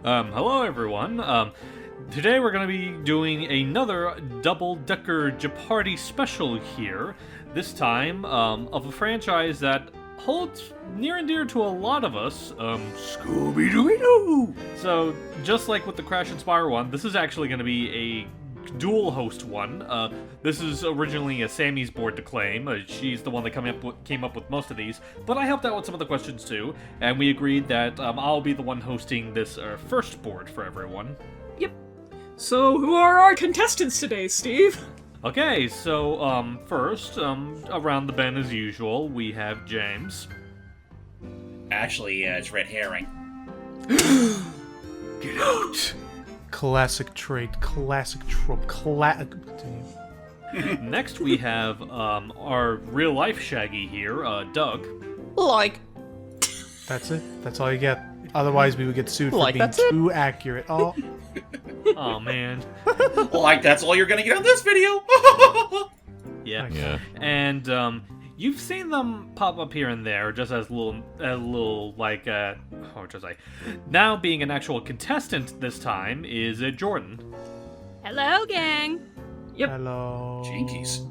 Hello everyone. Today we're going to be doing another double-decker Jeopardy special here. This time, of a franchise that holds near and dear to a lot of us, Scooby-Doo! So, just like with the Crash and Spire one, this is actually going to be a dual host one. This is originally a Sammie's board to claim. She's the one that came up with most of these, but I helped out with some of the questions too, and we agreed that I'll be the one hosting this first board for everyone. Yep. So, who are our contestants today, Steve? Okay, so, first, around the bend as usual, we have James. Actually, it's red herring. Get out! Classic trait, classic trope, Next, we have, our real-life Shaggy here, Doug. Like. That's it. That's all you get. Otherwise, we would get sued for Like, being that's it? too accurate. Oh, Oh man. Like, that's all you're gonna get on this video! Yeah. And, you've seen them pop up here and there, just as little, like, what should I say? Now being an actual contestant this time is Jordan. Hello, gang. Yep. hello. Jinkies.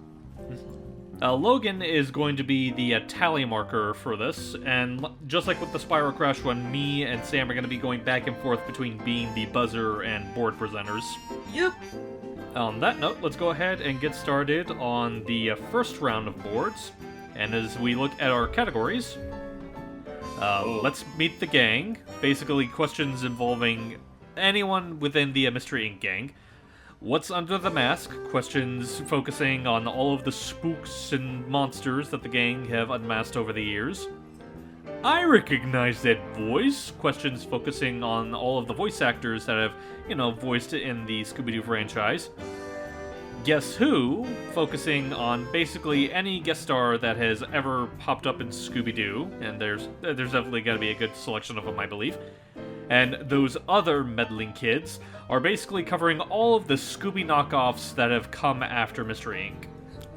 Logan is going to be the tally marker for this, and just like with the Spiral Crash one, me and Sam are going to be going back and forth between being the buzzer and board presenters. Yep. On that note, let's go ahead and get started on the first round of boards. And as we look at our categories, let's meet the gang. Basically, questions involving anyone within the Mystery Inc. gang. What's under the mask? Questions focusing on all of the spooks and monsters that the gang have unmasked over the years. I recognize that voice. Questions focusing on all of the voice actors that have, voiced it in the Scooby-Doo franchise. Guess Who? Focusing on basically any guest star that has ever popped up in Scooby-Doo, and there's definitely got to be a good selection of them, I believe. And those other meddling kids are basically covering all of the Scooby knockoffs that have come after Mystery Inc.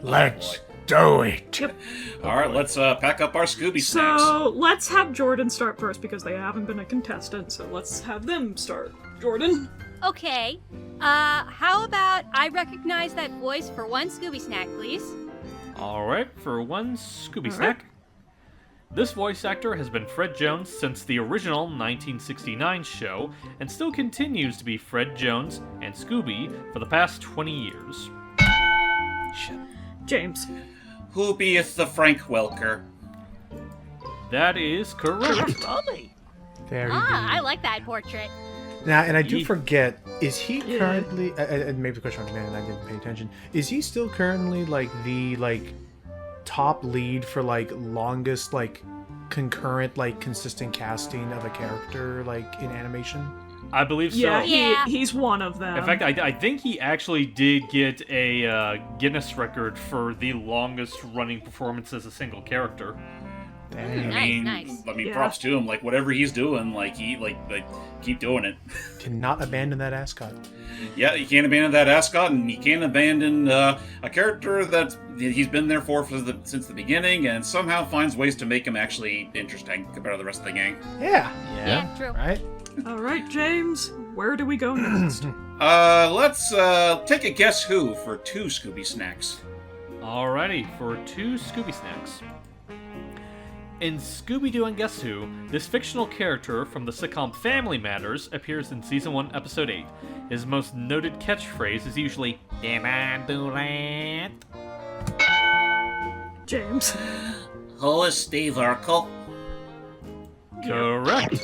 Let's do it. Yep. Alright, let's pack up our Scooby snacks. So, let's have Jordan start first because they haven't been a contestant, so let's have them start. Jordan? Okay. How about I recognize that voice for one Scooby snack, please? Alright, for one Scooby All snack. right. This voice actor has been Fred Jones since the original 1969 show, and still continues to be Fred Jones and Scooby for the past 20 years. James. Who beeth the Frank Welker? That is correct. There you I go. like that portrait. Now, and I do Ye- forget, is he Yeah. currently, and maybe the question on man and I didn't pay attention, is he still currently, the top lead for, longest, concurrent, consistent casting of a character, in animation? I believe so. Yeah, Yeah. he's one of them. In fact, I think he actually did get a Guinness record for the longest running performance as a single character. Dang. Nice. Yeah. Props to him. Whatever he's doing, keep doing it. Cannot abandon that ascot. Yeah, you can't abandon that ascot, and you can't abandon a character that he's been there since the beginning, and somehow finds ways to make him actually interesting compared to the rest of the gang. Yeah. Yeah, true. Right? All right, James. Where do we go next? Let's take a Guess Who for 2 Scooby snacks. Alrighty, for 2 Scooby snacks. In Scooby-Doo and Guess Who, this fictional character from the sitcom Family Matters appears in Season 1, Episode 8. His most noted catchphrase is usually, "Did I do that?" James. Who is Steve Urkel? Correct.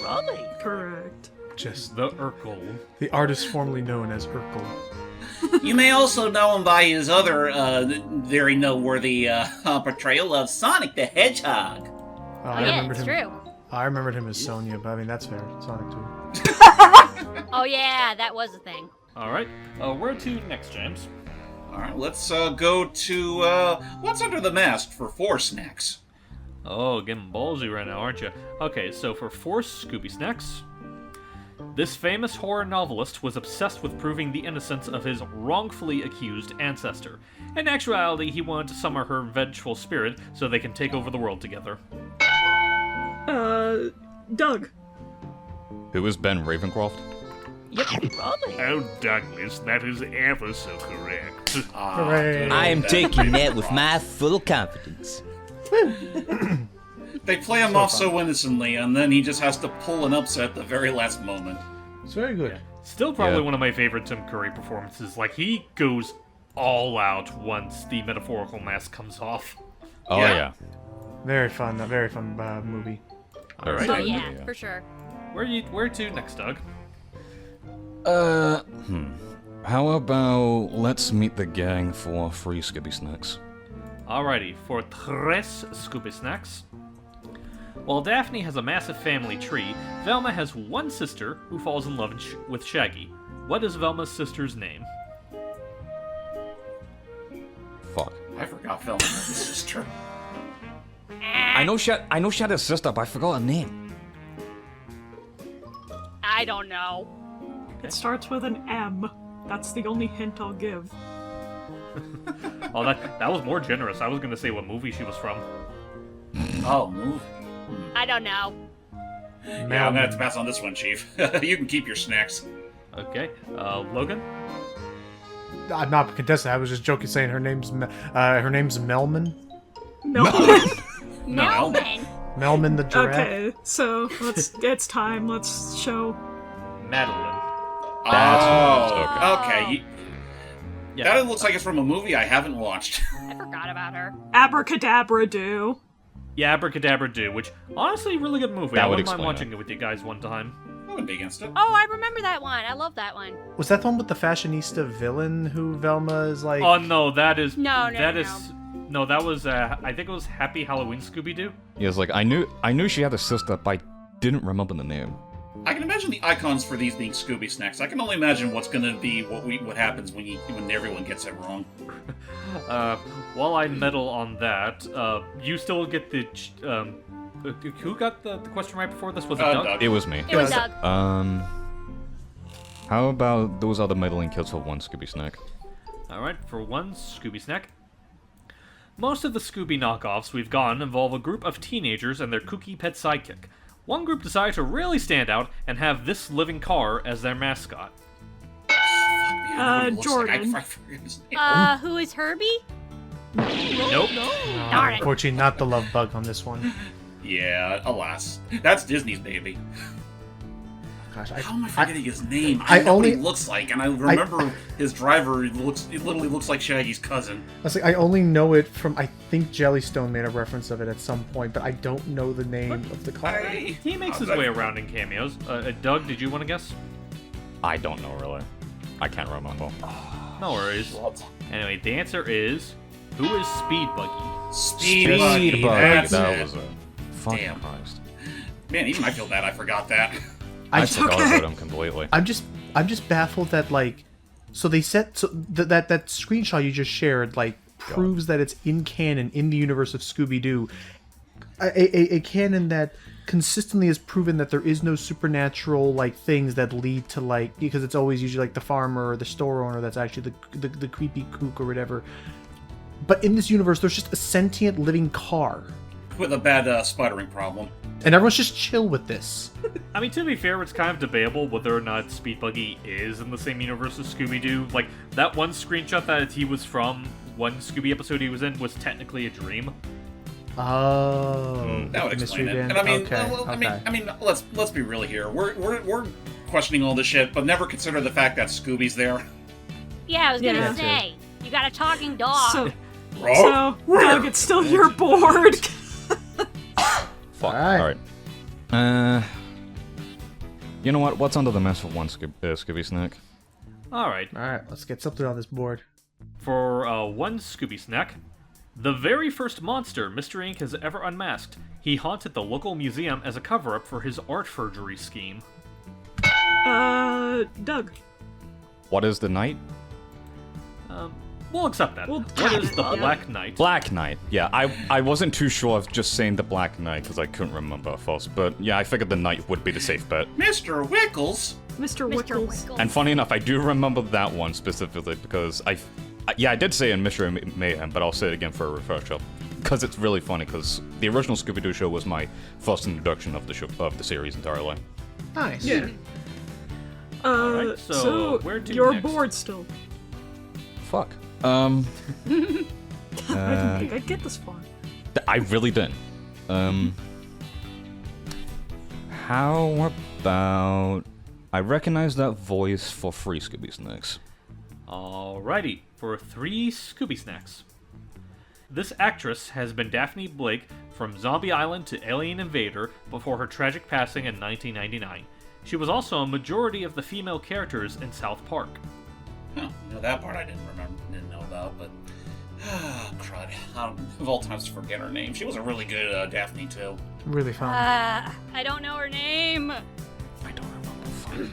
Correct. Just The Urkel. the artist formerly known as Urkel. You may also know him by his other very noteworthy portrayal of Sonic the Hedgehog. Oh, Oh, yeah, it's true. I remembered him as Sonya, but I mean, that's fair. Sonic too. Oh, yeah, that was a thing. Alright, where to next, James? Alright, let's go to what's under the mask for 4 snacks. Oh, getting ballsy right now, aren't you? Okay, so for 4 Scooby snacks, this famous horror novelist was obsessed with proving the innocence of his wrongfully accused ancestor. In actuality, he wanted to summon her vengeful spirit so they can take over the world together. Doug. Who is Ben Ravencroft? Oh, Douglas, that is ever so correct. Hooray. I am taking that with my full confidence. They play him off so innocently, and then he just has to pull an upset at the very last moment. It's very good. Still probably Yeah. one of my favorite Tim Curry performances. Like, he goes all out once the metaphorical mask comes off. Oh, Yeah. yeah. Very fun movie. All right. Oh yeah, for sure. Where to next, Doug? How about let's meet the gang for free Scooby Snacks? Alrighty, for tres Scooby Snacks. While Daphne has a massive family tree, Velma has one sister who falls in love with Shaggy. What is Velma's sister's name? Fuck. I forgot Velma had a sister. I know she had a sister, but I forgot her name. I don't know. It starts with an M. That's the only hint I'll give. Oh, that was more generous. I was gonna say what movie she was from. Oh, move. I don't know. Yeah, I'm gonna have to pass on this one, Chief. You can keep your snacks. Okay, Logan? I'm not a contestant. I was just joking, saying her name's Melman. No. Melman. Melman the giraffe. Okay, so it's time. Let's show. Madeline. Oh, okay. Yeah. That looks like it's from a movie I haven't watched. I forgot about her. Abracadabra do. Yeah, Abracadabra Do, which, honestly, really good movie. That I would wouldn't mind explain watching it with you guys one time. I wouldn't be against it. Oh, I remember that one. I love that one. Was that the one with the fashionista villain who Velma is like? Oh, no, that is... No, No, that was, I think it was Happy Halloween Scooby-Doo. Yeah, it's like I knew she had a sister, but I didn't remember the name. I can imagine the icons for these being Scooby snacks. I can only imagine what's going to be what happens when everyone gets it wrong. While I meddle on that, you still get the... who got the question right before this? Was it Doug? Doug. It was me. It was Doug. How about those other meddling kids for one Scooby Snack? Alright, for one Scooby Snack. Most of the Scooby knockoffs we've gotten involve a group of teenagers and their kooky pet sidekick. One group decided to really stand out and have this living car as their mascot. Jordan. I forget his name. Who is Herbie? Nope. Darn it. Unfortunately, not the love bug on this one. Yeah, alas. That's Disney's baby. Gosh, How am I forgetting his name? I know what he only- looks like, and I remember his driver. It literally looks like Shaggy's cousin. I was like, I only know it from, I think Jellystone made a reference of it at some point, but I don't know the name of the car. He makes his way around in cameos. Doug, did you want to guess? I don't know really. I can't remember. No worries. Anyway, the answer is... Who is Speed Buggy? Speed Buggy. That's That it. was a fucking Damn. Christ. Man, even I feel bad I forgot that. I just- forgot okay. about him completely. I'm just baffled that like, so they set that screenshot you just shared like proves that it's in canon in the universe of Scooby-Doo, a canon that consistently has proven that there is no supernatural like things that lead to like, because it's always usually like the farmer or the store owner that's actually the creepy kook or whatever. But in this universe, there's just a sentient living car, With a bad sputtering problem. and everyone's just chill with this. I mean, to be fair, it's kind of debatable whether or not Speed Buggy is in the same universe as Scooby-Doo. Like, that one screenshot that he was from, one Scooby episode he was in, was technically a dream. Oh, That would mystery explain it. van. And I mean, okay, well, okay. I mean, let's be real here. We're questioning all this shit, but never consider the fact that Scooby's there. Yeah, I was gonna Yeah. say. You got a talking dog. So, Doug, it's still your board. Fuck. Alright. Alright. You know what? What's under the mess for one Scooby Snack? Alright, All right, let's get something on this board. for one Scooby Snack. The very first monster Mr. Ink has ever unmasked. He haunted the local museum as a cover-up for his art forgery scheme. Doug. What is the night? We'll accept that. We'll What is the yeah. Black Knight? Black Knight. Yeah, I wasn't too sure of just saying the Black Knight because I couldn't remember first. But yeah, I figured the Knight would be the safe bet. Mr. Wickles. Mr. Mr. Wickles. Wickles. And funny enough, I do remember that one specifically because I did say it in Mystery Mayhem, but I'll say it again for a refresher. Because it's really funny, because the original Scooby-Doo show was my first introduction of the series entirely. Nice. Yeah. Alright, so where to you're next? bored still. Fuck. I didn't think I'd get this far. I really didn't. How about I recognize that voice for 3 Scooby Snacks. Alrighty, for 3 Scooby Snacks. This actress has been Daphne Blake from Zombie Island to Alien Invader before her tragic passing in 1999. She was also a majority of the female characters in South Park. Huh, that part I didn't know about, but crud. Of all times to forget her name. She was a really good Daphne too. Really fun. I don't know her name. I don't remember. Fine.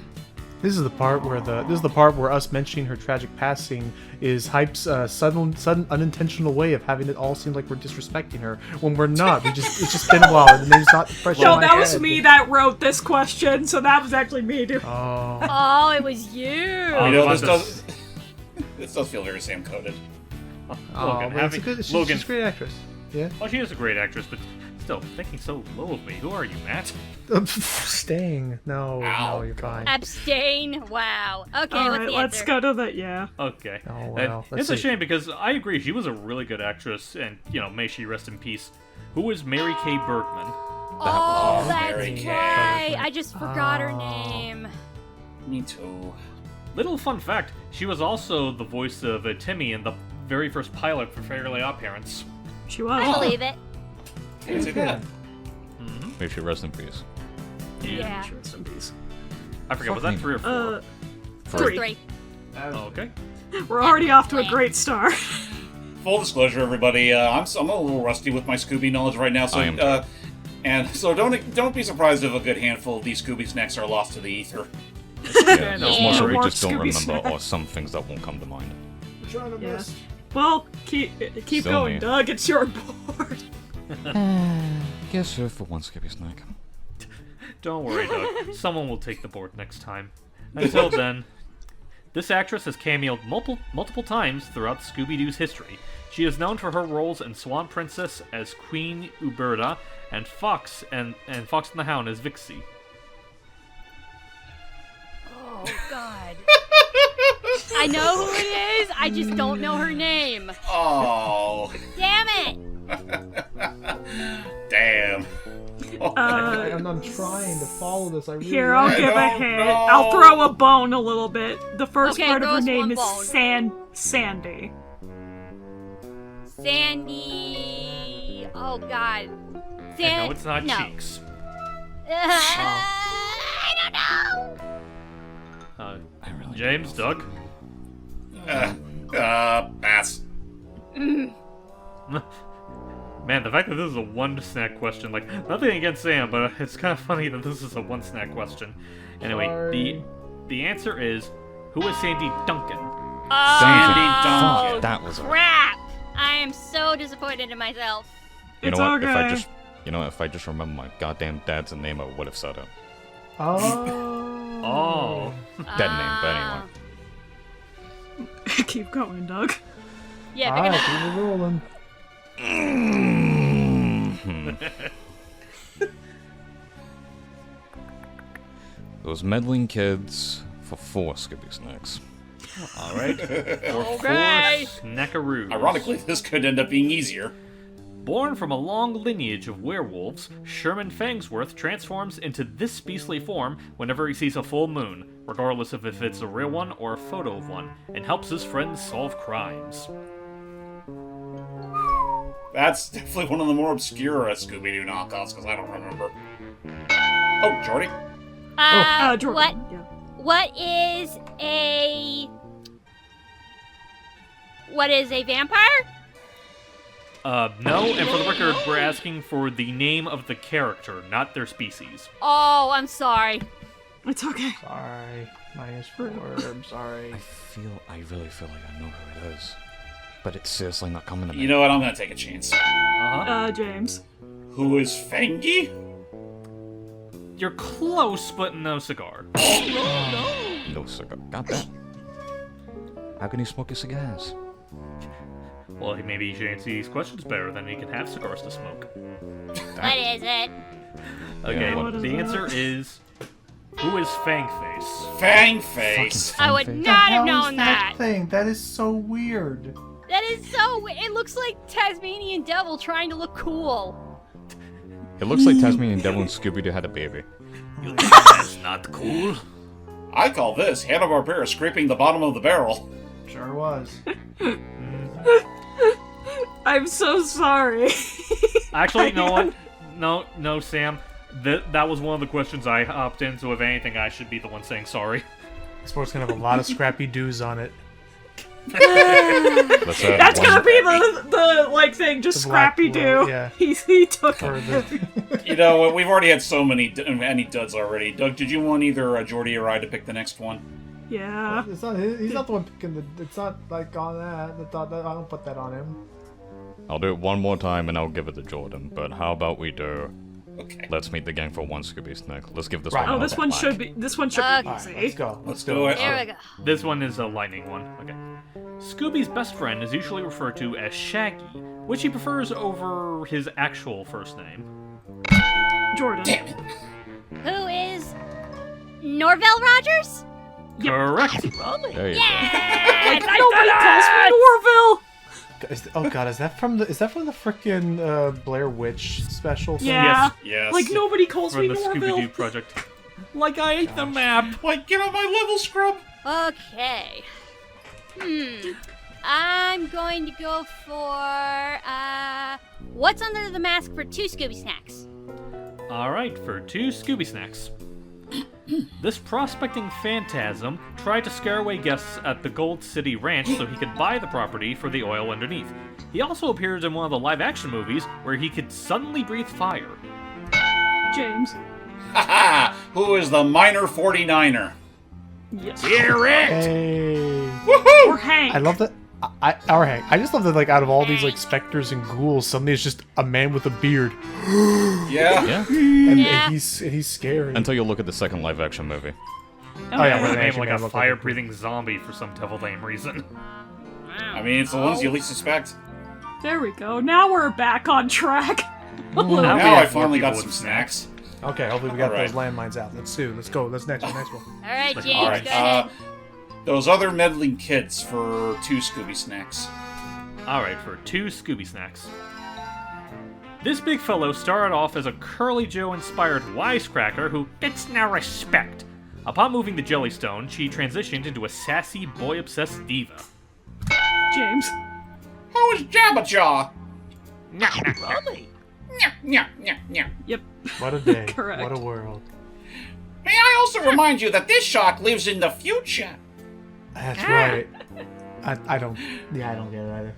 This is the part where us mentioning her tragic passing is Hype's sudden unintentional way of having it all seem like we're disrespecting her when we're not. It's just been a while and the name's not fresh in No, my that was head. me that wrote this question, so that was actually me, dude. Oh. Oh, it was you. This does feel very Sam coded. Logan, but she's a great actress. Yeah. Oh, she is a great actress, but still, thinking so low of me. Who are you, Matt? Staying. No, Ow. no, you're fine. Abstain. Wow. Okay, All what's right, the let's answer? go to the yeah. Okay. Oh, well, And let's it's a see. shame because I agree, she was a really good actress, and, may she rest in peace. Who is Mary Kay Bergman? Oh, that's Mary Kay. right. I just forgot her Oh. name. Me too. Little fun fact, she was also the voice of Timmy in the very first pilot for Fairly Odd Parents. She was. I believe it. Can't say that. May she rest in peace. Yeah. Sure, some peace. I forget, was that 3 or 4? It was 3. 3. Oh, okay. We're already off to a great start. Full disclosure, everybody, I'm a little rusty with my Scooby knowledge right now, so I am too. and so don't be surprised if a good handful of these Scooby snacks are lost to the ether. Yeah, no it's more so we more just don't Scooby remember, or snacks. some things that won't come to mind. Yeah. Well, keep Still going, me. Doug. It's your board. Yes, sir, for 1 Scooby Snack. Don't worry, Doug. Someone will take the board next time. Until then, this actress has cameoed multiple times throughout Scooby-Doo's history. She is known for her roles in Swan Princess as Queen Uberta and Fox and Fox and the Hound as Vixie. Oh, God. I know who it is. I just don't know her name. Oh, Damn it. damn. I'm trying to follow this. I really Here, I'll give a don't hint. know. I'll throw a bone a little bit. The first Okay, part of throw her us name one is bone. Sandy. Sandy. Oh, God. And no, it's not no. Cheeks. I don't know. I really James, Doug? Pass. Man, the fact that this is a 1 snack question, like, nothing against Sam, but it's kind of funny that this is a 1 snack question. Anyway, Sorry. the answer is, who is Sandy Duncan? Oh, Sandy Duncan. That was crap. I am so disappointed in myself. You It's know what? okay. If I just remember my goddamn dad's name, I would have said it. Oh. Oh. Dead name, but anyway. Keep going, Doug. Yeah, they're Alright, gonna. keep it rolling. Those meddling kids for 4 Scooby Snacks. Alright. Okay. Snackaroos. Ironically, this could end up being easier. Born from a long lineage of werewolves, Sherman Fangsworth transforms into this beastly form whenever he sees a full moon, regardless of if it's a real one or a photo of one, and helps his friends solve crimes. That's definitely one of the more obscure Scooby-Doo knockoffs, because I don't remember. Oh, Jordy? Jordan. Yeah. What is a vampire? No, and for the record, we're asking for the name of the character, not their species. Oh, I'm sorry. It's okay. Sorry. -4. I'm sorry. I really feel like I know who it is. But it's seriously not coming to me. You know what? I'm going to take a chance. James. Who is Fangy? You're close, but no cigar. No cigar. God damn. How can he smoke his cigars? Well, maybe he should answer these questions better, then he can have cigars to smoke. What is it? Okay, Yeah, what is the that? answer is Who is Fangface? Fangface. I would not have known that. thing? That is so weird. That is so. It looks like Tasmanian Devil trying to look cool. It looks like Tasmanian Devil and Scooby-Doo had a baby. You think that's not cool? I call this Hanna-Barbera scraping the bottom of the barrel. Sure was. I'm so sorry. Actually, you know what? No, Sam. That was one of the questions I opted into. If anything, I should be the one saying sorry. This board's gonna have a lot of scrappy doos on it. That's gonna be the like thing, just The black Scrappy Doo. one, yeah. He took Or it. the, You know, we've already had so many duds already. Doug, did you want either Jordy or I to pick the next one? Yeah. it's not, he's not the one picking the. It's not like on that. I don't put that on him. I'll do it one more time and I'll give it to Jordan. But how about we do? Okay. Let's meet the gang for one Scooby Snack. Let's give this Right. one. Oh, another this one whack. should be. This one should be Okay. easy. Alright, let's go. Let's do it. There we go. This one is a lightning one. Okay. Scooby's best friend is usually referred to as Shaggy, which he prefers over his actual first name. Jordan. Damn it. Who is Norvell Rogers? Correct. There you go. Yes! Nobody calls me Norville. Oh god, is that from the frickin' Blair Witch special thing? Yeah. Yes. Like nobody calls From me the Norville. Scooby-Doo project. Like I ate the map. Like, get on my level, scrub. Okay. I'm going to go for, what's under the mask for 2 Scooby Snacks? Alright, for 2 Scooby Snacks. This prospecting phantasm tried to scare away guests at the Gold City Ranch so he could buy the property for the oil underneath. He also appears in one of the live-action movies where he could suddenly breathe fire. James. Haha! Who is the minor 49er? Yes. Hear it! Hey. Woohoo! Or Hank. I love that. I just love that, like, out of all these, like, specters and ghouls, suddenly it's just a man with a beard. Yeah. Yeah. And Yeah. he's scary. Until you look at the second live action movie. Oh, yeah, Where they they made actually like made a it look like a fire-breathing zombie for some devil name reason. I mean, it's the ones you least suspect. There we go. Now we're back on track. Now we Now have I more finally got people some with snacks. Okay, hopefully we got Alright. those landmines out. Let's go. Let's next one. Alright, James, All right. go ahead. Those other meddling kids for 2 Scooby Snacks. Alright, for 2 Scooby Snacks. This big fellow started off as a Curly Joe-inspired wisecracker who gets no respect. Upon moving to Jellystone, she transitioned into a sassy, boy-obsessed diva. James. Who is Jabberjaw? Nah. Yep. What a day. Correct. What a world. May I also remind you that this shark lives in the future? That's right. I don't get it either.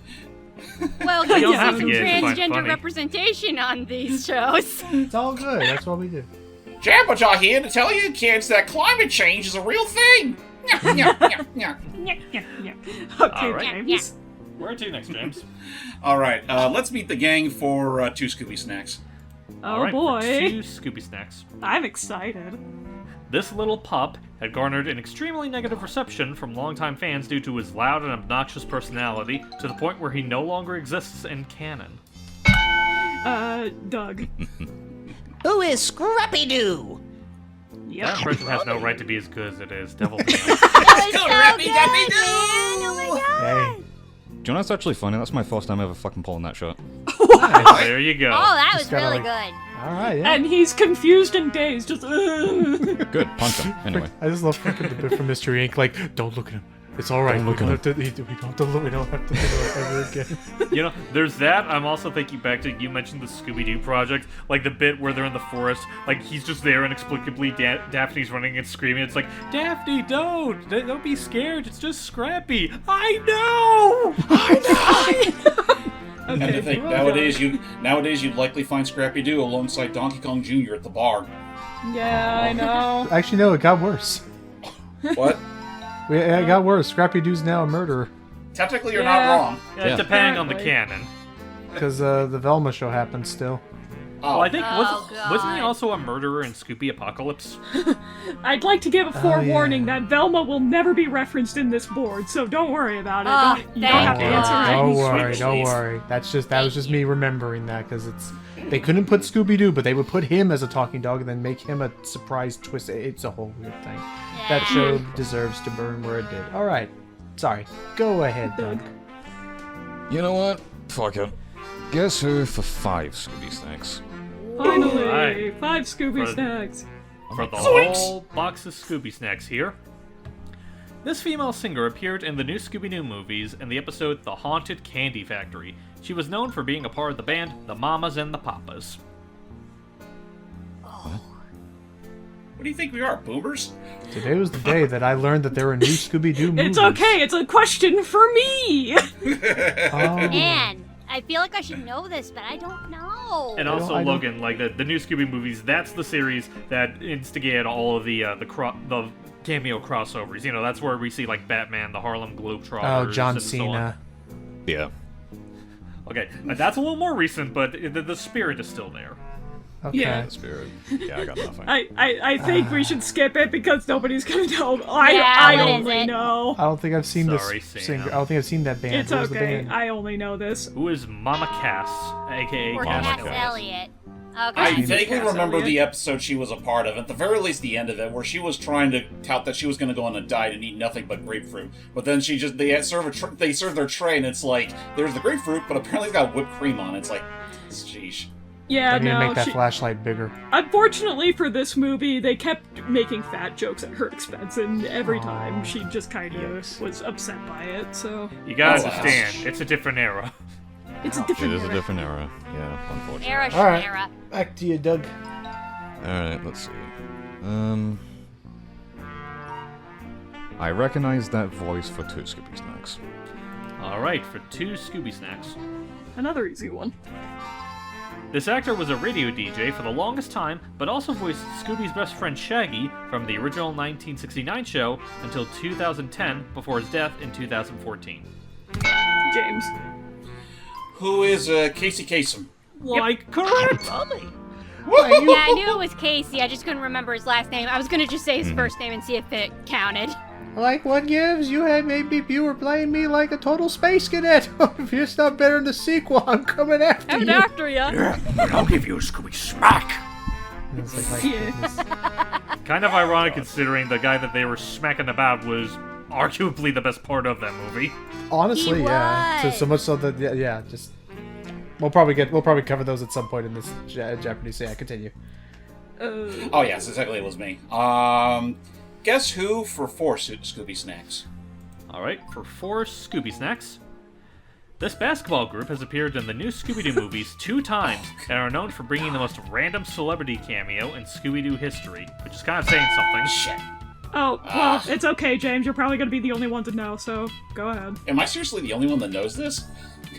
Well, You you don't get have some to get it to find transgender funny. representation on these shows. It's all good. That's what we do. Jabberjaw here to tell you kids that climate change is a real thing. Okay, Alright. James. Where to next, James? All right, let's meet the gang for 2 Scooby Snacks. Oh Alright, boy. for 2 Scooby Snacks. I'm excited. This little pup had garnered an extremely negative reception from longtime fans due to his loud and obnoxious personality, to the point where he no longer exists in canon. Doug. Who is Scrappy-Doo? That Yep. impression has no right to be as good as it is. Devil damn. That was so good, man! Oh my god! Hey. Do you know what's actually funny? That's my first time ever fucking pulling that shot. There you go. Oh, that was Just gotta, really like- good. All right. Yeah. And he's confused and dazed. Just. Good, punch him. Anyway. I just love freaking the bit from Mystery Inc. Like, don't look at him. It's all right. Don't look we at don't have to. We don't have to look. We don't have to do it ever again. You know, there's that. I'm also thinking back to, you mentioned the Scooby-Doo project, like the bit where they're in the forest, like he's just there inexplicably, Daphne's running and screaming. It's like, Daphne, don't be scared. It's just Scrappy. I know. And to think, nowadays you'd likely find Scrappy-Doo alongside Donkey Kong Jr. at the bar. Yeah, I know. Actually, no. It got worse. What? It got worse. Scrappy Doo's now a murderer Technically, you're Yeah. not wrong. Yeah, Yeah. depending on the Apparently. canon. because the Velma show happens still. Well, I think Oh, wasn't he God. also a murderer in Scooby Apocalypse? I'd like to give a Oh, forewarning yeah. that Velma will never be referenced in this board, so don't worry about it. Oh, You don't have to thank answer God. any Don't Sweet worry, don't please. worry. That was just me remembering that because it's They couldn't put Scooby-Doo, but they would put him as a talking dog and then make him a surprise twist. It's a whole weird thing. That show deserves to burn where it did. All right. Sorry. Go ahead, Doug. You know what? Fuck it. Guess who for 5 Scooby Snacks? Finally, Alright. 5 Scooby snacks. For the whole box of Scooby Snacks here. This female singer appeared in the new Scooby-Doo movies in the episode The Haunted Candy Factory. She was known for being a part of the band The Mamas and the Papas. What do you think we are, boomers? Today was the day that I learned that there were new Scooby-Doo movies. It's okay, it's a question for me! Man, I feel like I should know this, but I don't know. And also, Logan, like the new Scooby movies, that's the series that instigated all of the cameo crossovers. You know, that's where we see like Batman, the Harlem Globetrotters. Oh, John and so Cena. on. Yeah. Okay, that's a little more recent, but the spirit is still there. Okay. Yeah. The spirit. Yeah, I got nothing. I think we should skip it because nobody's gonna know. Yeah, I what is only it? know. I don't think I've seen Sorry, this Sam. singer. I don't think I've seen that band. It's What was the okay. band? I only know this. Who is Mama Cass, aka Or Mama Cass Cass Cass. Elliot. I Okay. vaguely Cass remember Elliot. the episode she was a part of, at the very least the end of it, where she was trying to tout that she was going to go on a diet and eat nothing but grapefruit. But then they serve their tray, and it's like, there's the grapefruit, but apparently it's got whipped cream on it. It's like, sheesh. Yeah, I need to no. make that flashlight bigger. Unfortunately for this movie, they kept making fat jokes at her expense, and every time she just kind of was upset by it. So You gotta Oh, understand, it's a different era. it's a It different. is a era. different era. Yeah, unfortunately. Era, All right. era. Back to you, Doug. Alright, let's see. I recognize that voice for 2 Scooby Snacks. Alright, for 2 Scooby Snacks. Another easy one. This actor was a radio DJ for the longest time, but also voiced Scooby's best friend Shaggy from the original 1969 show until 2010, before his death in 2014. James. Who is Casey Kasem? Like, correct! Yeah, I knew it was Casey. I just couldn't remember his last name. I was gonna just say his first name and see if it counted. Like what gives? You had you were playing me like a total space cadet. If you're not better in the sequel, I'm coming after I'm you. after ya. Yeah, but I'll give you a Scooby smack! It's like, Yeah. Kind of ironic considering the guy that they were smacking about was arguably the best part of that movie. honestly, He yeah. was. So much so that yeah, just we'll probably cover those at some point in this Jeopardy. So yeah, continue. Oh, yes, exactly, it was me. Guess who for 4 Scooby Snacks? Alright, for 4 Scooby Snacks. This basketball group has appeared in the new Scooby-Doo movies 2 times and are known for bringing the most random celebrity cameo in Scooby-Doo history, which is kind of saying something. Shit. Oh, well, it's okay, James. You're probably gonna be the only one to know, so go ahead. Am I seriously the only one that knows this?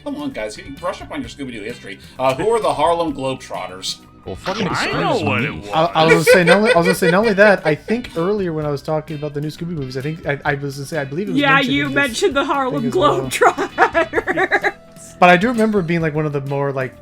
Come on, guys, brush up on your Scooby-Doo history. Who are the Harlem Globetrotters? Well, fucking I know what it was. I was gonna say not only that. I think earlier when I was talking about the new Scooby movies, I think I was gonna say I believe it was Yeah, mentioned you in this mentioned the thing Harlem as well. Globetrotters. But I do remember it being like one of the more like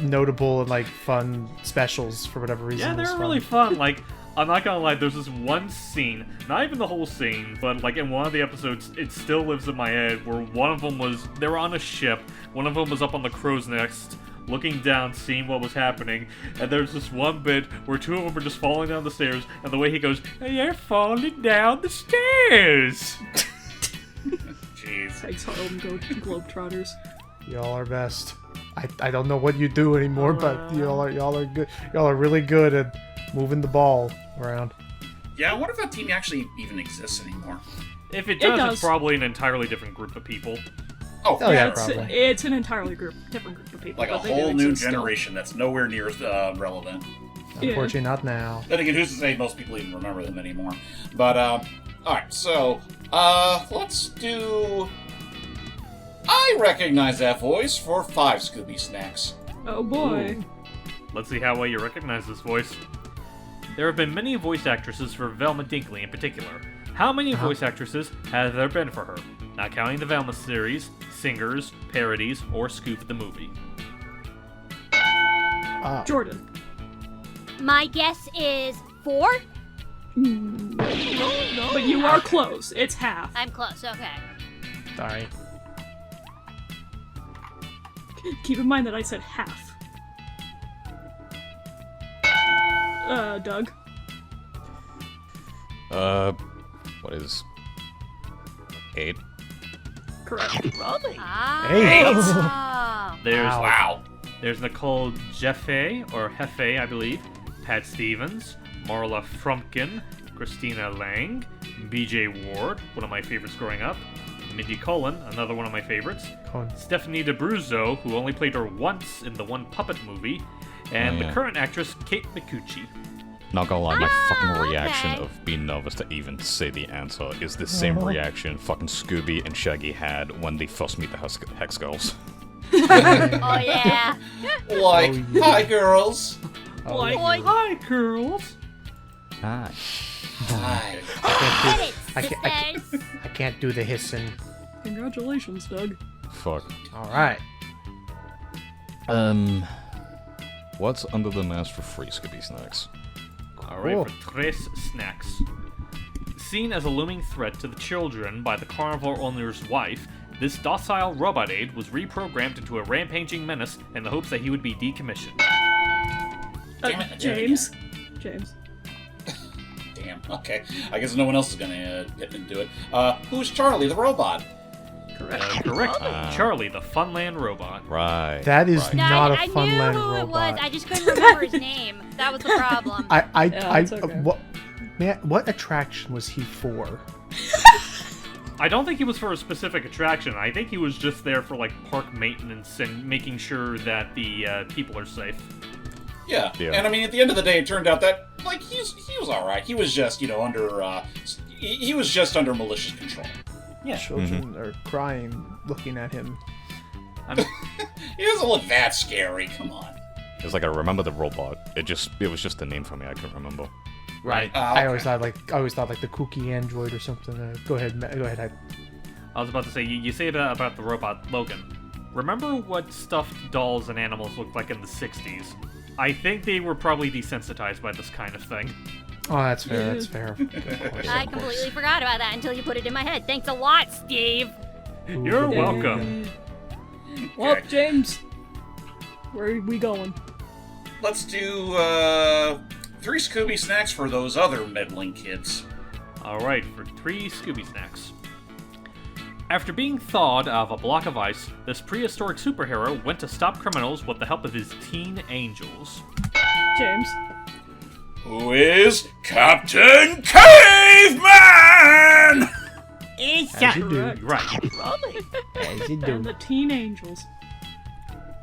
notable and like fun specials for whatever reason. Yeah, It was they're fun. really fun. Like, I'm not gonna lie, there's this one scene, not even the whole scene, but like in one of the episodes, it still lives in my head, where one of them was, they were on a ship, one of them was up on the crow's nest, looking down, seeing what was happening, and there's this one bit where 2 of them are just falling down the stairs, and the way he goes, "You're falling down the stairs!" Jeez. Thanks, Harlem Globetrotters. Y'all are best. I don't know what you do anymore, but y'all are good. Y'all are really good at moving the ball around. Yeah, I wonder if that team actually even exists anymore. If it It does, does. it's probably an entirely different group of people. Oh, Oh, yeah, it's, probably. it's an entirely different group of people. like a but they do whole new exist still. generation that's nowhere near as relevant. Yeah. Unfortunately, not now. Then again, who's to say most people even remember them anymore? But, alright, so, let's do... I recognize that voice for 5 Scooby Snacks. Oh boy. Let's see how well you recognize this voice. There have been many voice actresses for Velma Dinkley in particular. How many voice actresses have there been for her? Not counting the Velma series, singers, parodies, or Scoop the movie. Jordan. My guess is 4? But you are close. It's half. I'm close, okay. Sorry. Keep in mind that I said half. Doug. What is 8? Correct. Ah. There's Wow. There's Nicole Jeffe, or Heffe, I believe, Pat Stevens, Marla Frumpkin, Christina Lang, BJ Ward, one of my favorites growing up, Mindy Cullen, another one of my favorites, Stephanie DeBruzzo, who only played her once in the one Puppet movie, and the current actress Kate Micucci. Not gonna lie, my fucking okay. reaction of being nervous to even say the answer is the same reaction fucking Scooby and Shaggy had when they first meet the Hex Girls. Oh yeah. Like, hi, girls. Like, Hi, girls! Hi. Hi. I can't do the hissing. congratulations, Doug. Fuck. All right. What's under the mask for free Scooby Snacks? Alright, for Tres Snacks. Seen as a looming threat to the children by the carnival owner's wife, this docile robot aide was reprogrammed into a rampaging menace in the hopes that he would be decommissioned. Damn it, James. James. Damn. Okay. I guess no one else is gonna get into it. Who's Charlie the robot? Correct. Charlie, the Funland robot. Right. That is right. not a I knew Funland who it was. robot. I just couldn't remember his name. That was the problem. it's okay. What attraction was he for? I don't think he was for a specific attraction. I think he was just there for, like, park maintenance and making sure that the people are safe. Yeah. Yeah. And I mean, at the end of the day, it turned out that like he was all right. He was just under he was just under malicious control. Yeah. Children are crying looking at him. I mean, He doesn't look that scary. Come on. It was like I remember the robot. It was just a name for me. I couldn't remember. right. I always thought like the kooky android or something. Go ahead. I was about to say, you say that about the robot Logan. Remember what stuffed dolls and animals looked like in the 60s? I think they were probably desensitized by this kind of thing. Oh, that's fair. That's fair. I completely forgot about that until you put it in my head. Thanks a lot, Steve. You're welcome. Well, Okay. James, where are we going? Let's do 3 Scooby snacks for those other meddling kids. Alright, for 3 Scooby Snacks. After being thawed out of a block of ice, this prehistoric superhero went to stop criminals with the help of his teen angels. James. Who is Captain Caveman? As you do. Right. As you And do. the Teen Angels.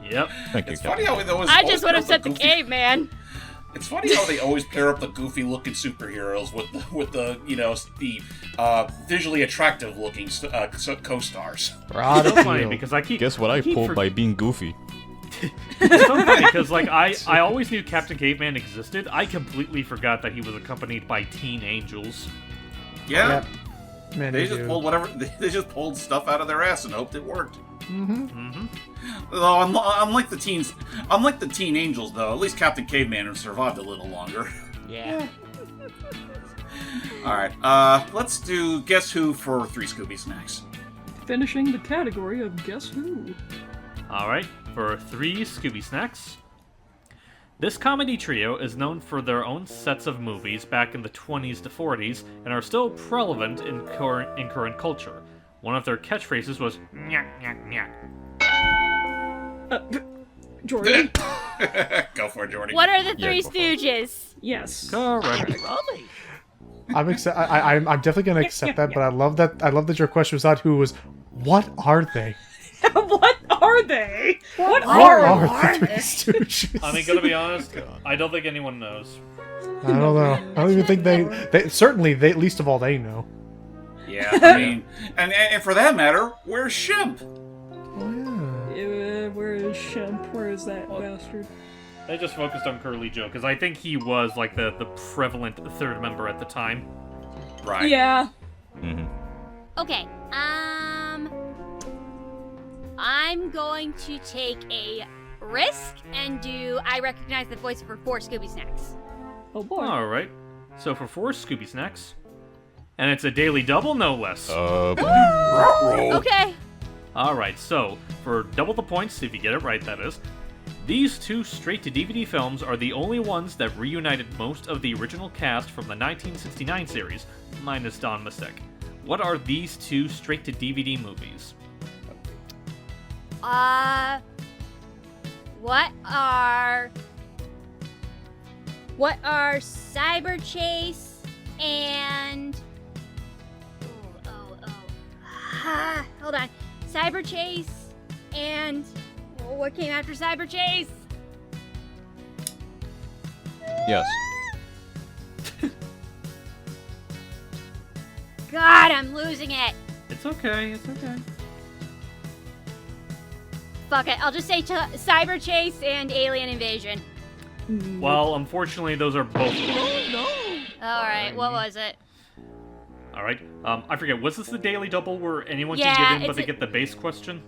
Yep. Thank you, It's funny Captain. how they always. I always just would have pair up said the goofy- caveman. It's funny how they always pair up the goofy-looking superheroes with the visually attractive-looking co-stars. Rod It's so funny appeal. because I keep. Guess what I pulled for- by being goofy? It's so funny because like I always knew Captain Caveman existed. I completely forgot that he was accompanied by teen angels. Yeah, Yep. Man, they they just do. pulled whatever. They just pulled stuff out of their ass and hoped it worked. Mm-hmm. Though unlike the teen angels, though, at least Captain Caveman has survived a little longer. Yeah. All right, let's do Guess Who for 3 Scooby snacks. Finishing the category of Guess Who? Alright, for 3 Scooby Snacks. This comedy trio is known for their own sets of movies back in the 20s to 40s and are still prevalent in current culture. One of their catchphrases was "Nyak, nyak, nyak." Jordan? Go for it, Jordy. What are the Yeah, Three go for it. Stooges? Yes. Correct. I'm definitely gonna accept that, but I love that your question was not who was. What are they? What are they? What What are are the Three Stooges? I mean, gonna be honest, I don't think anyone knows. I don't know. I don't even think they certainly they least of all they know. Yeah, I mean, and for that matter, where's Shemp? Oh yeah. Where is Shemp? Where is that bastard? They just focused on Curly Joe because I think he was like the prevalent third member at the time. Right. Yeah. Mm-hmm. Okay, I'm going to take a risk and do I recognize the voice for 4 Scooby Snacks. Oh boy. Alright, so for 4 Scooby Snacks, and it's a daily double, no less. Okay. Alright, so for double the points, if you get it right, that is, These two straight-to-DVD films are the only ones that reunited most of the original cast from the 1969 series, minus Don Masek. What are these two straight-to-DVD movies? What are Cyber Chase and... hold on. Cyber Chase and... what came after Cyber Chase? Yes. God, I'm losing it. It's okay, it's okay. Fuck it, I'll just say Cyber Chase and Alien Invasion. Well, unfortunately, those are both wrong. Alright, what was it? Alright, I forget, was this the Daily Double where anyone Yeah, can get in but it's they a- get the base question?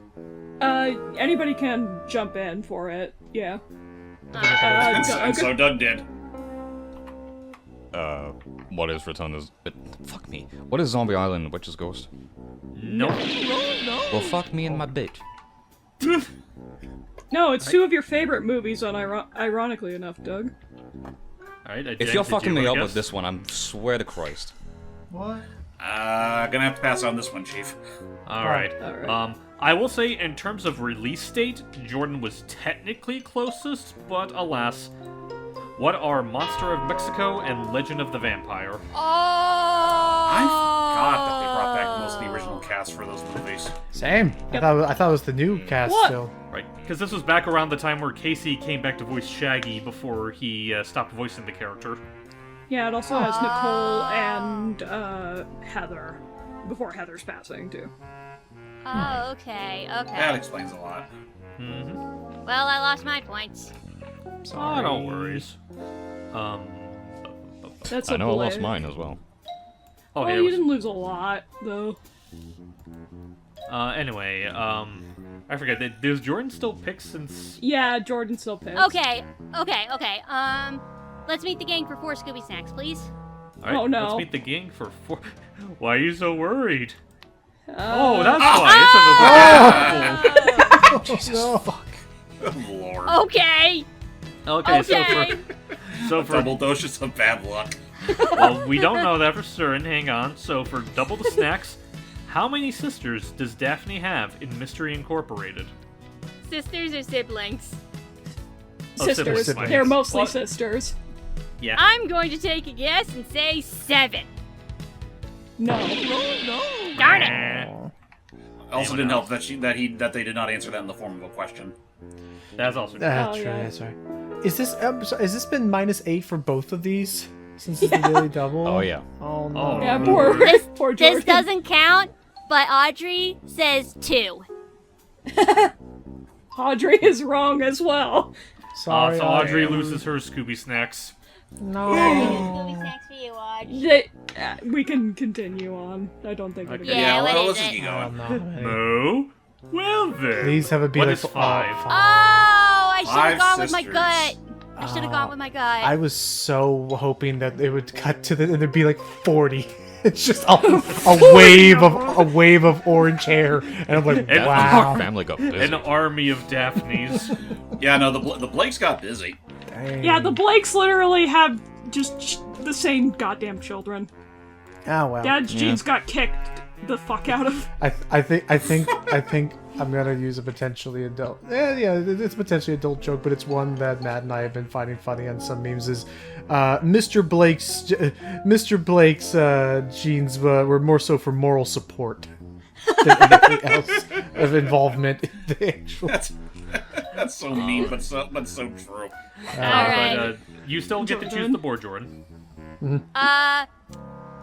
Anybody can jump in for it. Yeah. And so Doug did. What is Return is... fuck me. What is Zombie Island, Witch's Ghost? Nope. Well, fuck me and my bitch. No, it's two of your favorite movies, ironically enough, Doug. Alright, If you're fucking me up with this one, I swear to Christ. What? Gonna have to pass on this one, Chief. Alright. Alright. I will say, in terms of release date, Jordan was technically closest, but alas. What are Monster of Mexico and Legend of the Vampire? I forgot that they brought back most of the original cast for those movies. Same. I thought it was the new cast What? still. Right, because this was back around the time where Casey came back to voice Shaggy before he stopped voicing the character. Yeah, it also has Nicole and Heather. Before Heather's passing, too. Oh, okay, That okay. explains a lot. Mm-hmm. Well, I lost my points. Oh, no worries. That's I a know I blame. lost mine as well. Oh, Well, yeah, you didn't lose a lot, though. anyway, I forget, does Jordan still pick since... Yeah, Jordan still picks. Okay. Let's meet the gang for 4 Scooby Snacks, please. Alright, Oh, no. let's meet the gang for 4... Why are you so worried? Oh, Oh, that's why, it's a Jesus fuck. Oh, Lord. Okay. Okay, Okay. so for Double doses of bad luck. well, we don't know that for certain. Hang on. So for double the snacks, how many sisters does Daphne have in Mystery Incorporated? Sisters or siblings? Oh, sisters. siblings. They're mostly Well, sisters. Yeah. I'm going to take a guess and say 7. No. Darn it. Eh, Also Anyone didn't help else? that they did not answer that in the form of a question. That's also true. That's Oh, true. yeah. That's right. Is this has this been -8 for both of these since it's the daily double? Oh, yeah. Oh no. Oh. Yeah, poor Jordan. This doesn't count, but Audrey says 2. Audrey is wrong as well. Sorry. So Audrey loses her Scooby Snacks. No. Scooby Snacks for you, Audrey. We can continue on. I don't think Okay. it'll Yeah, well, what let's is just it? keep Oh, going. no. No? Well then. Please have it be What like is 5? Oh, I should have 5 gone with my sisters. gut. I should have gone with my gut. I was so hoping that it would cut to and there'd be like 40. It's just a wave of orange hair, and I'm like, And- wow. Family got busy. An army of Daphnes. Yeah, no, the Blakes got busy. Dang. Yeah, the Blakes literally have just the same goddamn children. Oh well. Dad's jeans got kicked the fuck out of. I think I'm gonna use a potentially adult. Yeah, it's a potentially adult joke, but it's one that Matt and I have been finding funny on some memes. Is Mr. Blake's jeans were more so for moral support than anything else of involvement in the actual. That's so mean, but so true. Alright. But you still get to choose the board, Jordan.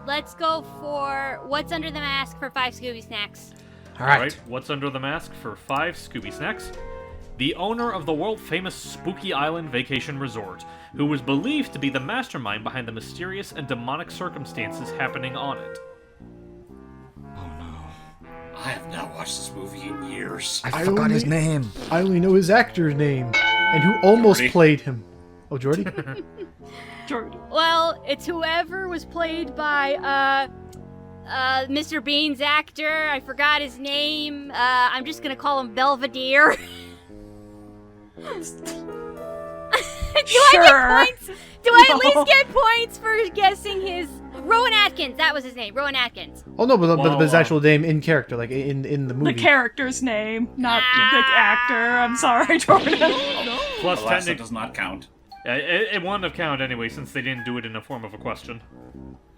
Let's go for what's under the mask for 5 Scooby Snacks. All right. Alright, what's under the mask for 5 Scooby Snacks? The owner of the world-famous Spooky Island Vacation Resort, who was believed to be the mastermind behind the mysterious and demonic circumstances happening on it. I have not watched this movie in years. I forgot his name. I only know his actor's name, and who almost Jordy. played him. Oh, Jordy. Jordan. Well, it's whoever was played by Mr. Bean's actor. I forgot his name. I'm just gonna call him Belvedere. Sure. I get points? Do I at least get points for guessing his... Rowan Atkins, that was his name, Rowan Atkins. Oh no, but his actual name in character, like in the movie. The character's name, not the actor. I'm sorry, Jordan. Plus, Alas, that technically, does not count. it wouldn't have counted anyway since they didn't do it in the form of a question.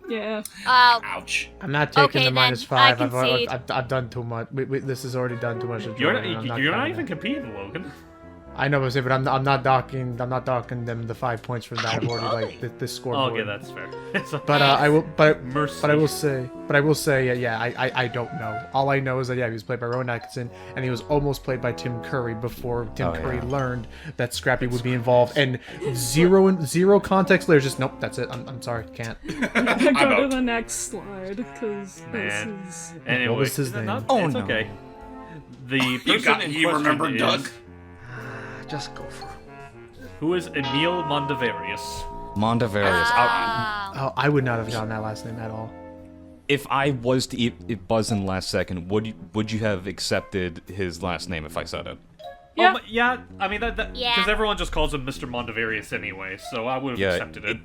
Yeah. Ouch. I'm not taking Okay, the then, minus I 5. concede. I've done too much. This has already done too much. To You're Jordan. not, I'm you're not counting even that. competing, Logan. I know, but I'm not docking them the 5 points for that. I've already like this Oh, scoreboard. okay, that's fair. But I will say, yeah, I don't know. All I know is that he was played by Rowan Atkinson, and he was almost played by Tim Curry before Tim Curry learned that Scrappy would be involved. And zero context. There's just nope. That's it. I'm sorry, can't. Go to the next slide, because this Man. is... Anyway, What was his name? It's okay. The person in You question remember is, Doug? Just go for it. who is Emil Mondavarius. Mondavarius. Oh, I would not have gotten that last name at all. If I was to eat buzz in the last second, would you have accepted his last name if I said it? Yeah. Yeah, I mean, because Yeah. everyone just calls him Mr. Mondavarius anyway, so I would have accepted it.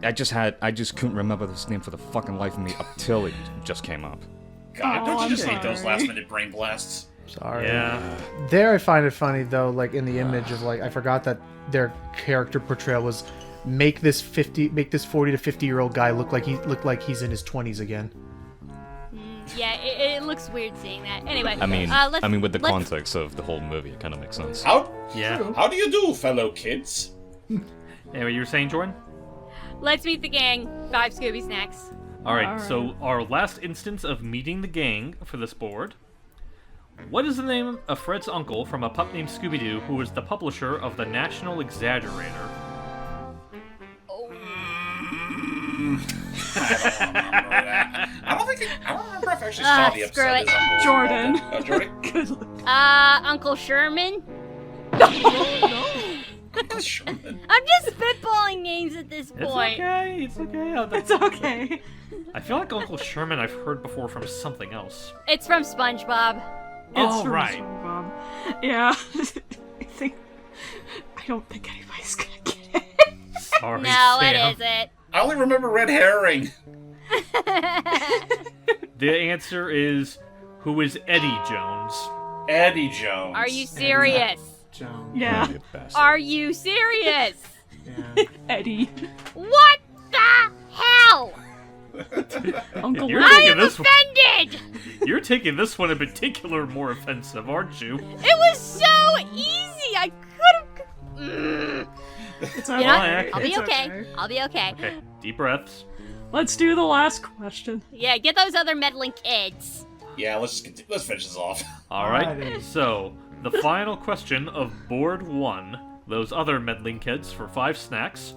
I just couldn't remember this name for the fucking life of me up till it just came up. God, don't you I'm just hate those sorry. last-minute brain blasts? Sorry. Yeah. There, I find it funny though. Like in the image of like, I forgot that their character portrayal was make this 40 to 50-year-old guy look like he's in his 20s again. Yeah, it looks weird seeing that. Anyway, I mean, with the let's- context of the whole movie, it kind of makes sense. How do you do, fellow kids? Anyway, you were saying, Jordan? Let's meet the gang. 5 Scooby snacks. Alright, so our last instance of meeting the gang for this board. What is the name of Fred's uncle from a pup named Scooby-Doo who was the publisher of the National Exaggerator? I don't remember if I actually saw the screw episode. it. His uncle. Jordan. Jordy? Good. Uncle Sherman. Uncle Sherman. I'm just spitballing names at this It's point. okay, it's okay. It's okay. I feel like Uncle Sherman I've heard before from something else. It's from SpongeBob. Oh, from right. SpongeBob. Yeah. I don't think anybody's gonna get it. Sorry, No, Sam. it isn't. I only remember Red Herring. The answer is, who is Eddie Jones? Eddie Jones. Are you serious? Yeah. Are you serious? Eddie. What the hell? Uncle You're Eddie. I taking am this one. offended! You're taking this one in particular more offensive, aren't you? It was so easy! I could've... It's You know, alright. I'll be It's okay. I'll be okay. Okay, deep breaths. Let's do the last question. Yeah, get those other meddling kids. Yeah, let's finish this off. Alright, so the final question of board 1, those other meddling kids for 5 snacks.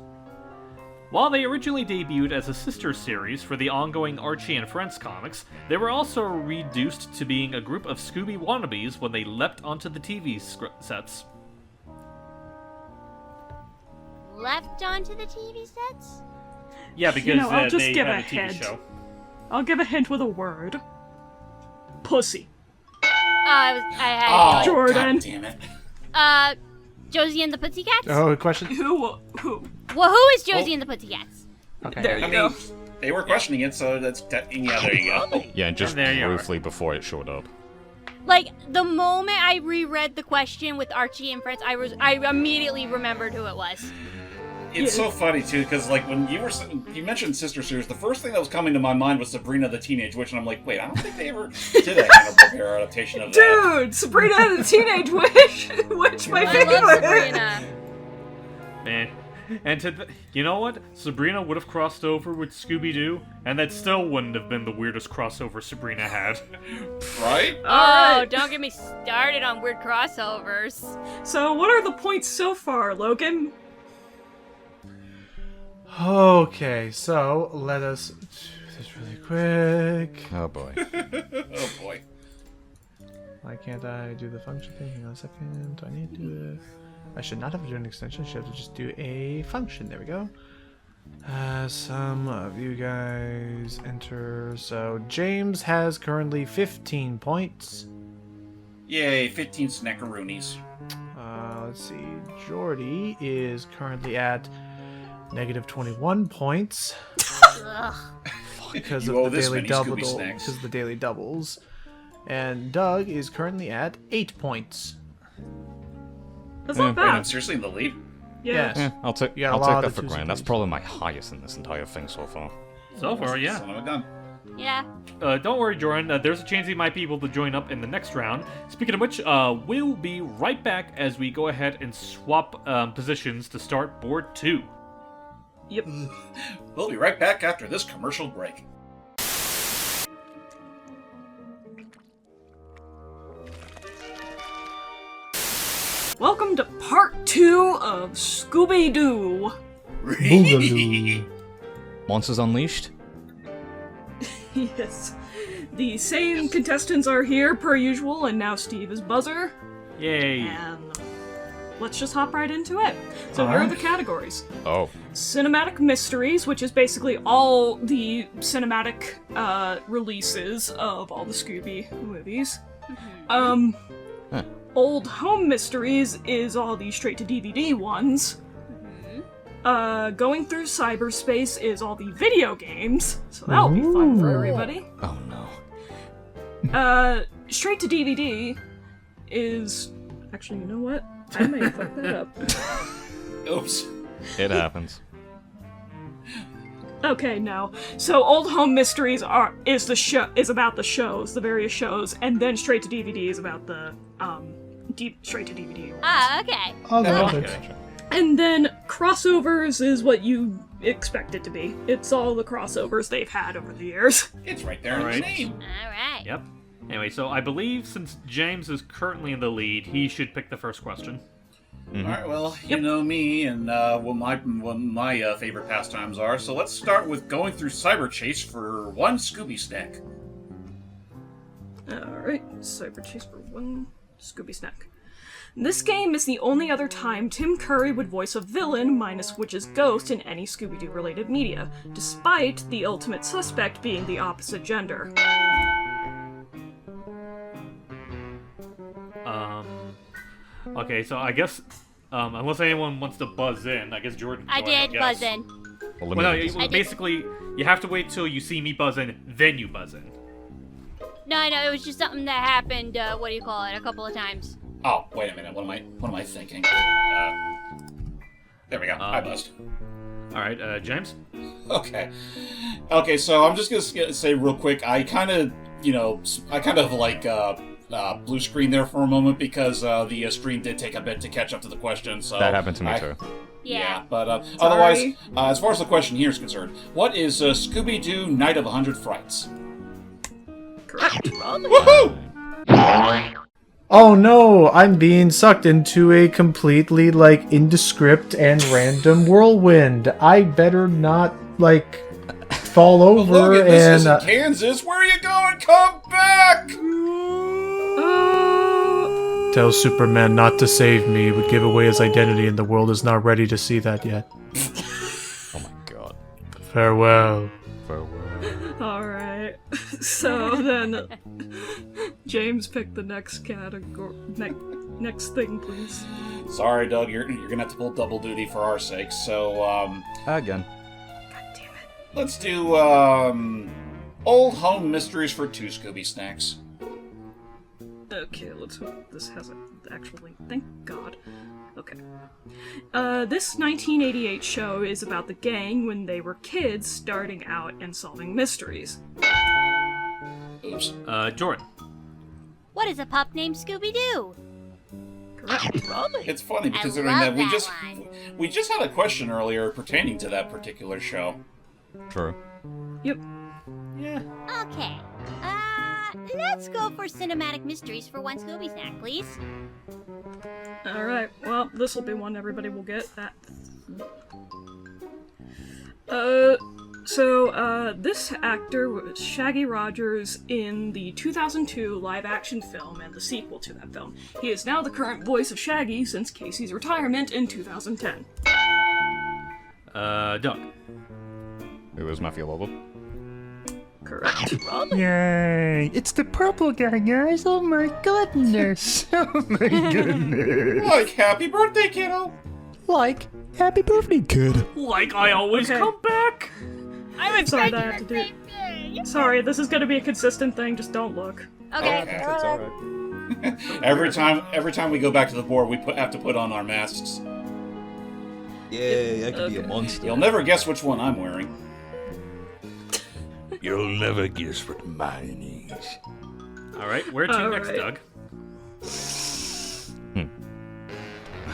While they originally debuted as a sister series for the ongoing Archie and Friends comics, they were also reduced to being a group of Scooby wannabes when they leapt onto the TV sets. Left onto the TV sets? Yeah, because I'll just they give had a a TV hint. show. I'll give a hint with a word. Pussy. I had Oh, Jordan. God damn it. Josie and the Pussycats? Oh, question. Who? Well, who is Josie and the Pussycats? Okay. There you I go. mean, they were questioning it, so that's... yeah, there you go. Yeah, just There you are. briefly before it showed up. Like, the moment I reread the question with Archie and Friends, I immediately remembered who it was. It's so funny, too, because, like, when you mentioned Sister Series, the first thing that was coming to my mind was Sabrina the Teenage Witch, and I'm like, wait, I don't think they ever did a Hanna-Barbera adaptation of that. Dude, Sabrina the Teenage Witch. Witch, my I favorite. love Sabrina. Man. And you know what? Sabrina would have crossed over with Scooby-Doo, and that still wouldn't have been the weirdest crossover Sabrina had. Right? Oh, don't get me started on weird crossovers. So, what are the points so far, Logan? Okay, so let us do this really quick. Oh boy. Oh, boy. Why can't I do the function thing? Hang on a second. Do I need to do it? I should not have to do an extension. I should have to just do a function. There we go. Some of you guys enter. So James has currently 15 points. Yay, 15 snackaroonies. let's see. Jordy is currently at negative 21 points Ugh. because You of owe the this daily many double Scooby snacks. because of the daily doubles. And Doug is currently at 8 points. That's Yeah. not Wait, I'm bad. seriously in the lead? Yeah. Yes. Yeah, I'll take You got a lot that of for twos and granted. That's threes. probably my highest in this entire thing so far. So far, yeah. Son of a gun. Yeah. Don't worry, Jordan. There's a chance he might be able to join up in the next round. Speaking of which, we'll be right back as we go ahead and swap positions to start board 2. Yep. We'll be right back after this commercial break. Welcome to part 2 of Scooby-Doo. Monsters Unleashed? Yes. The same contestants are here per usual, and now Steve is buzzer. Yay. And let's just hop right into it. So here are the categories. Oh. Cinematic Mysteries, which is basically all the cinematic releases of all the Scooby movies. Old Home Mysteries is all the straight-to-DVD ones. Going Through Cyberspace is all the video games, so that'll be fun for everybody. Oh no. Straight to DVD is... Actually, you know what? I may have fucked that up. Oops. It happens. Okay, no. So Old Home Mysteries is about the shows, the various shows, and then Straight to DVD is about the straight to DVD ones. Ah, okay. Oh, no. Okay. And then crossovers is what you expect it to be. It's all the crossovers they've had over the years. It's right there in the Alright. name. Alright. Yep. Anyway, so I believe since James is currently in the lead, he should pick the first question. Alright, well, you know me and what my favorite pastimes are, so let's start with going through Cyber Chase for 1 Scooby snack. Alright, Cyber Chase for 1 Scooby Snack. This game is the only other time Tim Curry would voice a villain minus Witch's ghost in any Scooby-Doo related media, despite the ultimate suspect being the opposite gender. Okay, so I guess, unless anyone wants to buzz in, I guess Jordan can I go ahead did and buzz guess. in. Well, Well, no, let me- basically, you have to wait till you see me buzz in, then you buzz in. No, it was just something that happened, a couple of times. Oh, wait a minute, what am I thinking? There we go, I buzzed. Alright, James? Okay, so I'm just gonna say real quick, I kind of blue screen there for a moment because the stream did take a bit to catch up to the question, so... That happened to me too. Yeah, but otherwise, as far as the question here is concerned, what is Scooby-Doo Night of 100 Frights? Correct. Woohoo! Oh no, I'm being sucked into a completely, indescript and random whirlwind. I better not, fall over Logan, this and... isn't Kansas. Where are you going? Come back! Tell Superman not to save me. It would give away his identity and the world is not ready to see that yet. Oh my god. Farewell. Farewell. Alright. So then, James, pick the next category. Next thing, please. Sorry, Doug, you're gonna have to pull double duty for our sake. So, Again. God damn it. let's do Old Home Mysteries for 2 Scooby snacks. Okay, let's hope this has an actual link. Thank God. Okay. This 1988 show is about the gang when they were kids starting out and solving mysteries. Oops. Jordan. What is a pup named Scooby-Doo? Correct. It's funny I considering love that that one. we just had a question earlier pertaining to that particular show. True. Yep. Okay. Let's go for Cinematic Mysteries for 1 Scooby snack, please. Alright, well, this will be one everybody will get. That. This actor was Shaggy Rogers in the 2002 live-action film and the sequel to that film. He is now the current voice of Shaggy since Casey's retirement in 2010. Doug. It was Matthew Lovell. Correct. Yay! It's the purple guy, guys. Oh my goodness. Oh my goodness. Like, happy birthday, kiddo! Like, happy birthday, kid. Like I always Okay. come back. I was Sorry thinking that I have to the do- same thing. Sorry, this is gonna be a consistent thing, just don't look. Okay. It's alright. Every time we go back to the board, we have to put on our masks. Yeah, I could be a Okay. monster. You'll never guess which one I'm wearing. You'll never guess what mine is. All right, where to All next, right. Doug?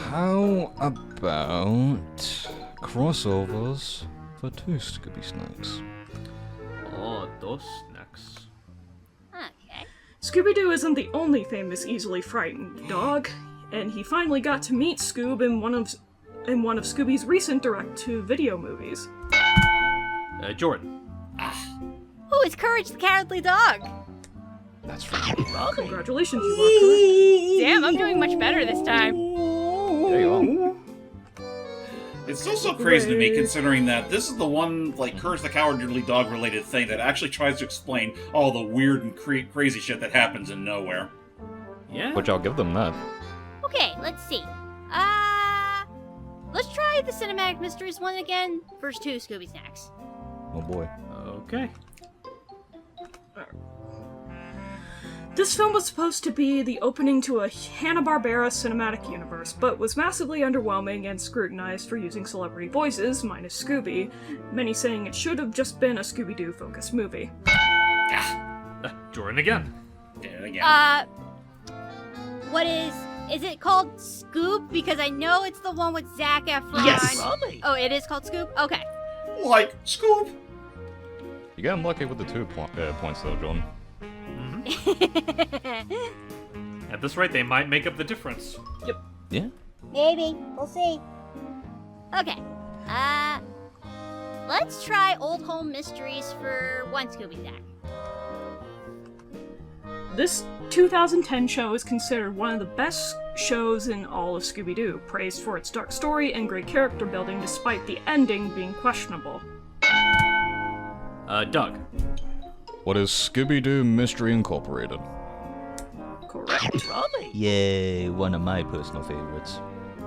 How about crossovers for 2 Scooby Snacks? Oh, those snacks. Okay. Scooby-Doo isn't the only famous easily frightened dog, and he finally got to meet Scoob in one of Scooby's recent direct-to-video movies. Jordan. Who is Courage the Cowardly Dog? That's right. Congratulations, you are correct. Damn, I'm doing much better this time. There you are. It's still so crazy to me, Wait. considering that this is the one, like, Courage the Cowardly Dog related thing that actually tries to explain all the weird and crazy shit that happens in nowhere. Yeah. Which I'll give them that. Okay, let's see. Let's try the Cinematic Mysteries one again. First 2 Scooby Snacks. Oh boy. Okay. This film was supposed to be the opening to a Hanna-Barbera cinematic universe, but was massively underwhelming and scrutinized for using celebrity voices, minus Scooby, many saying it should have just been a Scooby-Doo focused movie. Jordan again. Did it again. What is it called Scoop? Because I know it's the one with Zac Efron. Yes. Oh, it is called Scoop? Okay. Like, Scoop! You got lucky with the 2 points though, John. At this rate, they might make up the difference. Yeah? Maybe. We'll see. Okay. Let's try Old Home Mysteries for 1 Scooby Snack. This 2010 show is considered one of the best shows in all of Scooby-Doo, praised for its dark story and great character building despite the ending being questionable. Doug. What is Scooby-Doo Mystery Incorporated? Correct. Yay, one of my personal favorites.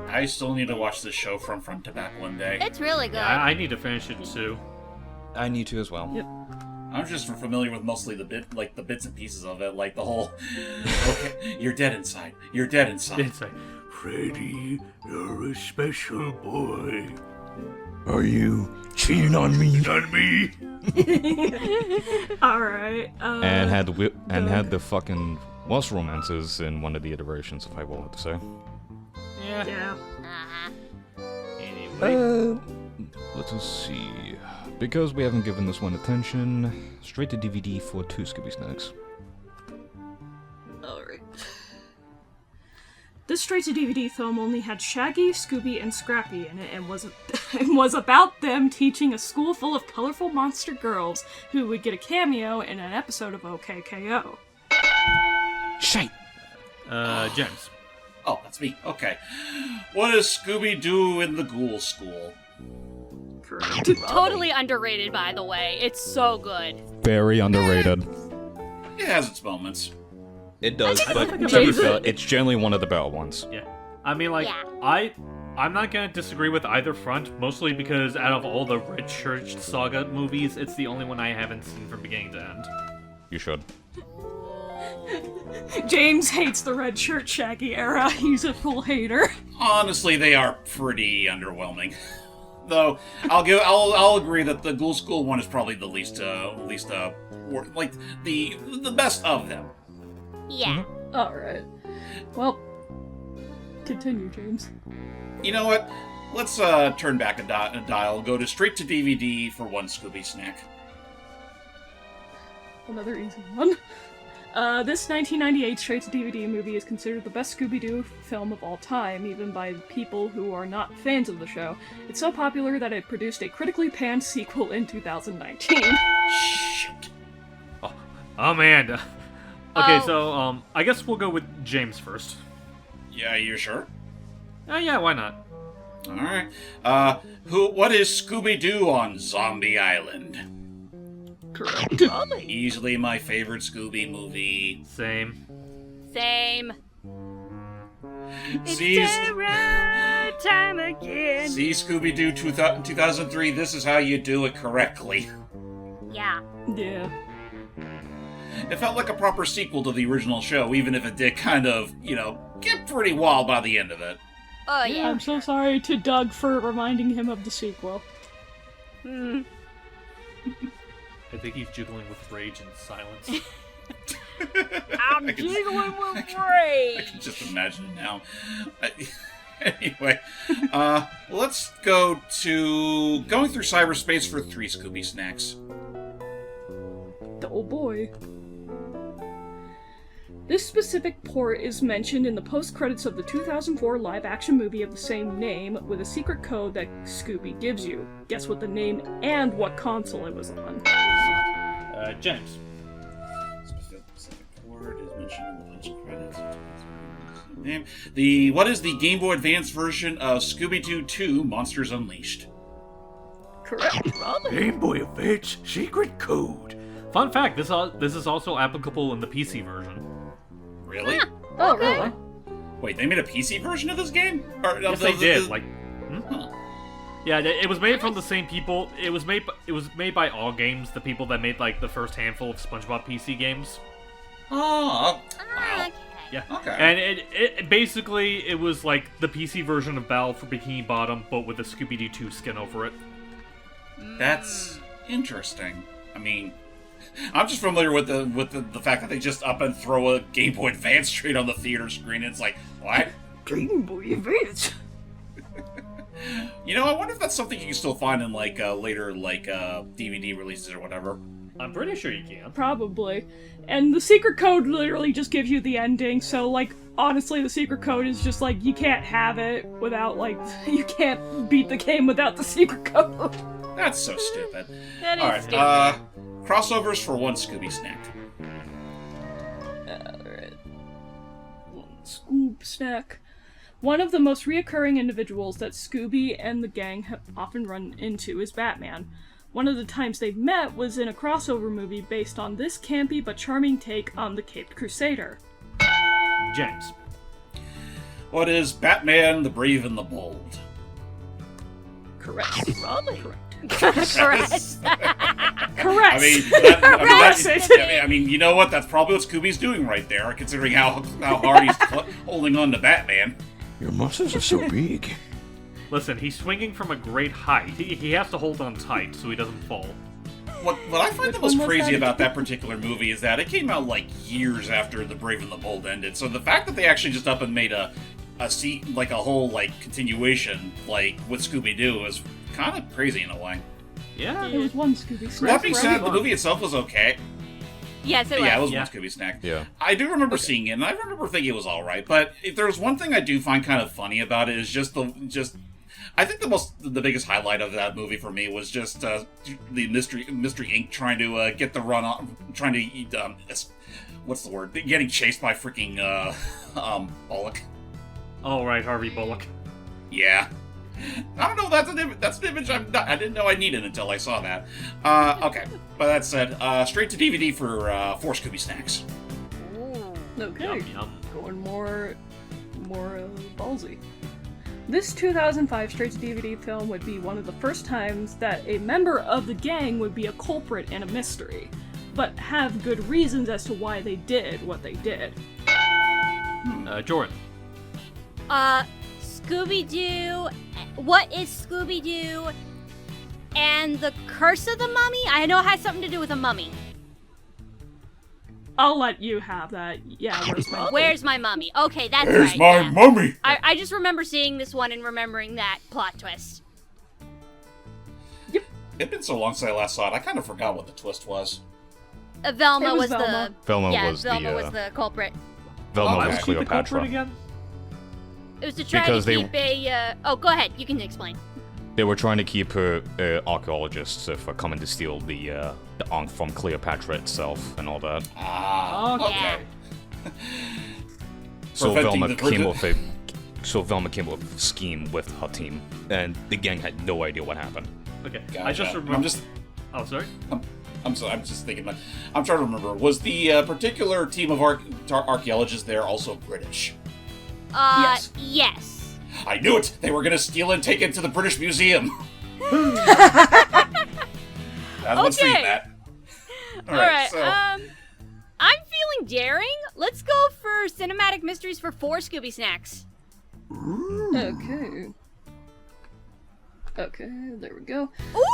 I still need to watch this show from front to back one day. It's really good. I need to finish it too. I need to as well. Yep. I'm just familiar with mostly the bits and pieces of it, like the whole, okay, you're dead inside, you're dead inside. It's like, Freddy, you're a special boy. Are you cheating on me? On me? Alright, And had the fucking worst romances in one of the iterations, if I will have to say. yeah. yeah. Uh-huh. Anyway. Let us see. Because we haven't given this one attention, straight to DVD for 2 Scooby Snacks. Alright. This straight-to-DVD film only had Shaggy, Scooby, and Scrappy in it and was about them teaching a school full of colorful monster girls who would get a cameo in an episode of OKKO. Shite! James. Oh, that's me. Okay. What is Scooby-Doo in the Ghoul School? Correct. Totally underrated, by the way. It's so good. Very underrated. It has its moments. It does, I but think To be James- fair, it's generally one of the better ones. Yeah. I mean, like, Yeah. I'm not gonna disagree with either front, mostly because out of all the Red Church Saga movies, it's the only one I haven't seen from beginning to end. You should. James hates the red shirt Shaggy era. He's a full hater. Honestly, they are pretty underwhelming. Though I'll agree that the Ghoul School one is probably the least like the best of them. Yeah. Alright. Well, continue, James. You know what? Let's turn back a dial. Go to straight to DVD for 1 Scooby Snack. Another easy one. This 1998 straight-to-DVD movie is considered the best Scooby-Doo film of all time, even by people who are not fans of the show. It's so popular that it produced a critically panned sequel in 2019. Shit. Oh man. Okay, Oh. so I guess we'll go with James first. Yeah, you sure? Yeah, why not? All right. What is Scooby-Doo on Zombie Island? Correct. Easily my favorite Scooby movie. Same. Same. See, time again. see Scooby-Doo 2003, this is how you do it correctly. Yeah. Yeah. It felt like a proper sequel to the original show, even if it did kind of, get pretty wild by the end of it. Oh, yeah. I'm so sorry to Doug for reminding him of the sequel. Hmm. I think he's jiggling with rage and silence. I'm jiggling with rage. I can just imagine it now. Anyway, let's go to going through cyberspace for 3 Scooby snacks. Oh boy. This specific port is mentioned in the post-credits of the 2004 live-action movie of the same name, with a secret code that Scooby gives you. Guess what the name and what console it was on. James. Specific port is mentioned in the post-credits. What is the Game Boy Advance version of Scooby-Doo 2 Monsters Unleashed? Correct. Game Boy Advance secret code. Fun fact, this is also applicable in the PC version. Really? Oh, really? Wait, they made a PC version of this game? Or, Yes, they did. Yeah, it was made from the same people. It was made by All Games, the people that made the first handful of SpongeBob PC games. Oh, wow. Okay. Yeah. Okay. And it basically it was like the PC version of Battle for Bikini Bottom, but with a Scooby-Doo 2 skin over it. That's interesting. I mean, I'm just familiar with the fact that they just up and throw a Game Boy Advance straight on the theater screen. It's like, what? Game Boy Advance. I wonder if that's something you can still find in later DVD releases or whatever. I'm pretty sure you can. Probably. And the secret code literally just gives you the ending, so, honestly, the secret code is just, you can't have it without, you can't beat the game without the secret code. That's so stupid. That is Alright, stupid. crossovers for 1 Scooby snack. Alright. Scoob snack. One of the most reoccurring individuals that Scooby and the gang have often run into is Batman. One of the times they've met was in a crossover movie based on this campy but charming take on the Caped Crusader. James. What is Batman, the Brave and the Bold? Correct. Correct. Correct. Correct. I mean, you know what? That's probably what Scooby's doing right there, considering how hard he's holding on to Batman. Your muscles are so big. Listen, he's swinging from a great height. He has to hold on tight so he doesn't fall. What I find the most one was crazy that? about that particular movie is that it came out years after The Brave and the Bold ended. So the fact that they actually just up and made a whole continuation with Scooby-Doo is kind of crazy in a way. Yeah. It was one Scooby That snack. being said, the movie itself was okay. Yes, it was. Yeah, it was Yeah. one Scooby snack. Yeah. I do remember seeing it, and I remember thinking it was all right. But if there's one thing I do find kind of funny about it is I think the biggest highlight of that movie for me was just the Mystery Inc. trying to get the run on, trying to eat. What's the word? Getting chased by freaking Bullock. All right, Harvey Bullock. Yeah. I don't know. That's an image I didn't know I needed until I saw that. Okay, but that said, straight to DVD for 4 Scooby snacks. Okay. Yum, yum. Going more ballsy. This 2005 straight-to-DVD film would be one of the first times that a member of the gang would be a culprit in a mystery, but have good reasons as to why they did what they did. Jordan. Scooby-Doo. What is Scooby-Doo and the Curse of the Mummy? I know it has something to do with a mummy. I'll let you have that. Yeah, Where's my mummy? Okay, that's There's right. my yeah. mummy. I just remember seeing this one and remembering that plot twist. It'd been so long since I last saw it, I kind of forgot what the twist was. Velma It was was Velma. the Velma yeah, was Velma the was the culprit. Velma Okay. was Who's the culprit Cleopatra. again? It was to try Because to they- keep a. Oh, go ahead. You can explain. They were trying to keep archaeologists from coming to steal the Ankh from Cleopatra itself and all that. Ah, Okay. okay. So Preventing Velma the came version- up with a scheme with her team, and the gang had no idea what happened. Okay. I Gotcha. just remember. I'm just Oh, sorry. I'm sorry, I'm just thinking. I'm trying to remember. Was the particular team of archaeologists there also British? Yes. I knew it! They were going to steal and take it to the British Museum. Let's read that. All right. I'm feeling daring. Let's go for cinematic mysteries for 4 Scooby Snacks. Okay, there we go.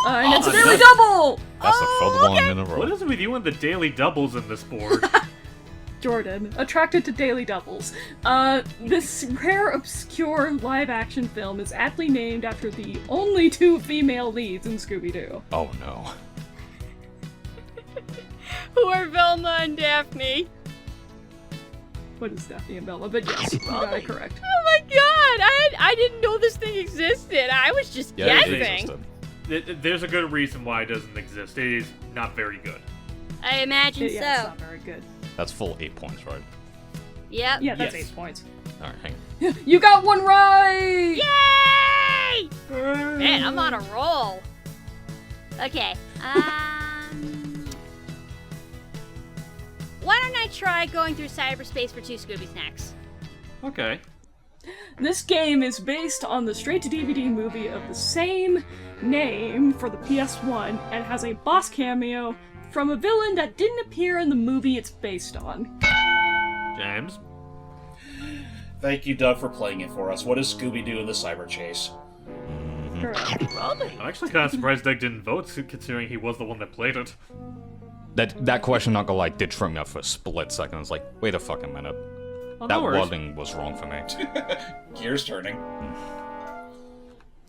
And it's a daily double! That's the third one in a row. What is it with you and the daily doubles in this board? Jordan, attracted to daily doubles. This rare, obscure live-action film is aptly named after the only 2 female leads in Scooby-Doo. Oh no. Who are Velma and Daphne? What is Daphne and Velma? But yes, you got it correct. Oh my god! I didn't know this thing existed. I was just guessing. There's a good reason why it doesn't exist. It is not very good. I imagine Yeah, it's not very good. That's full 8 points, right? Yep. Yeah, that's Yes. 8 points. All right, hang on. You got one right! Yay! Man, I'm on a roll. Okay. Why don't I try going through cyberspace for 2 Scooby Snacks? Okay. This game is based on the straight-to-DVD movie of the same name for the PS1 and has a boss cameo from a villain that didn't appear in the movie it's based on. James? Thank you, Doug, for playing it for us. What is Scooby-Doo in the Cyber Chase? Correct. I'm actually kind of surprised Doug didn't vote, considering he was the one that played it. That question, not gonna lie, did trip me up for a split second. I was like, wait a fucking minute. Oh, That no worries. wording was wrong for me. Gears turning.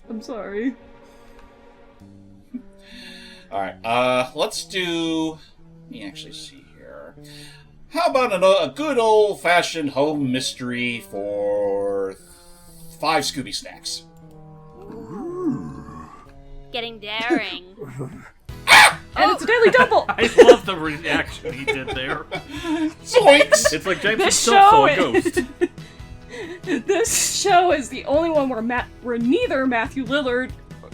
I'm sorry. Alright, let's do... Let me actually see here. How about a good old-fashioned home mystery for 5 Scooby Snacks? Getting daring. And it's a daily double! I love the reaction he did there. Zoinks! It's like James This himself saw a show ghost. This show is the only one where neither Matthew Lillard,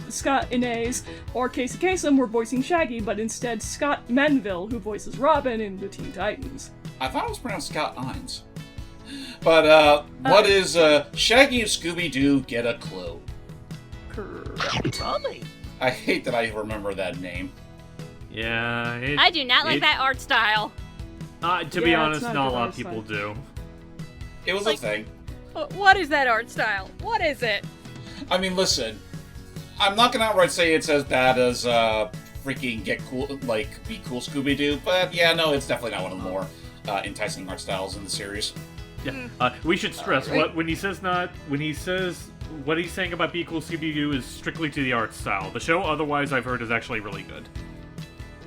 Scott Inez, or Casey Kasem were voicing Shaggy, but instead Scott Menville, who voices Robin in the Teen Titans. I thought it was pronounced Scott Hines. But, what is, Shaggy and Scooby-Doo Get a Clue? Correct. I hate that I remember that name. Yeah, I do not like that art style. To be Yeah, honest, it's not not a good lot art of people style. do. It was a thing. What is that art style? What is it? I mean, listen. I'm not gonna outright say it's as bad as, freaking Get Cool, like, Be Cool Scooby-Doo, but yeah, no, it's definitely not one of the more, enticing art styles in the series. Yeah, we should stress when he says what he's saying about Be Cool Scooby-Doo is strictly to the art style. The show, otherwise, I've heard, is actually really good.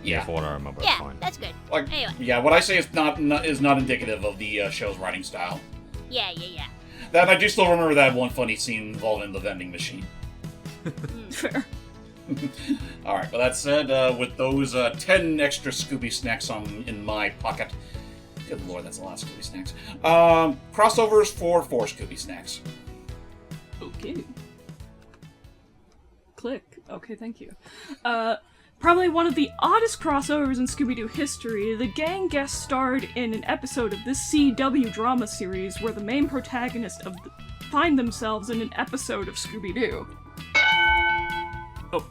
Yeah. For what I remember, Yeah, fine. that's good. Like, Anyway. yeah, what I say is not indicative of the show's writing style. Yeah. That I do still remember that one funny scene involving the vending machine. Fair. Alright, but that said, with those 10 extra Scooby Snacks in my pocket. Good lord, that's a lot of Scooby Snacks. Crossovers for 4 Scooby Snacks. Okay. Click. Okay, thank you. Probably one of the oddest crossovers in Scooby-Doo history, the gang guest starred in an episode of this CW drama series where the main protagonists find themselves in an episode of Scooby-Doo. Oh,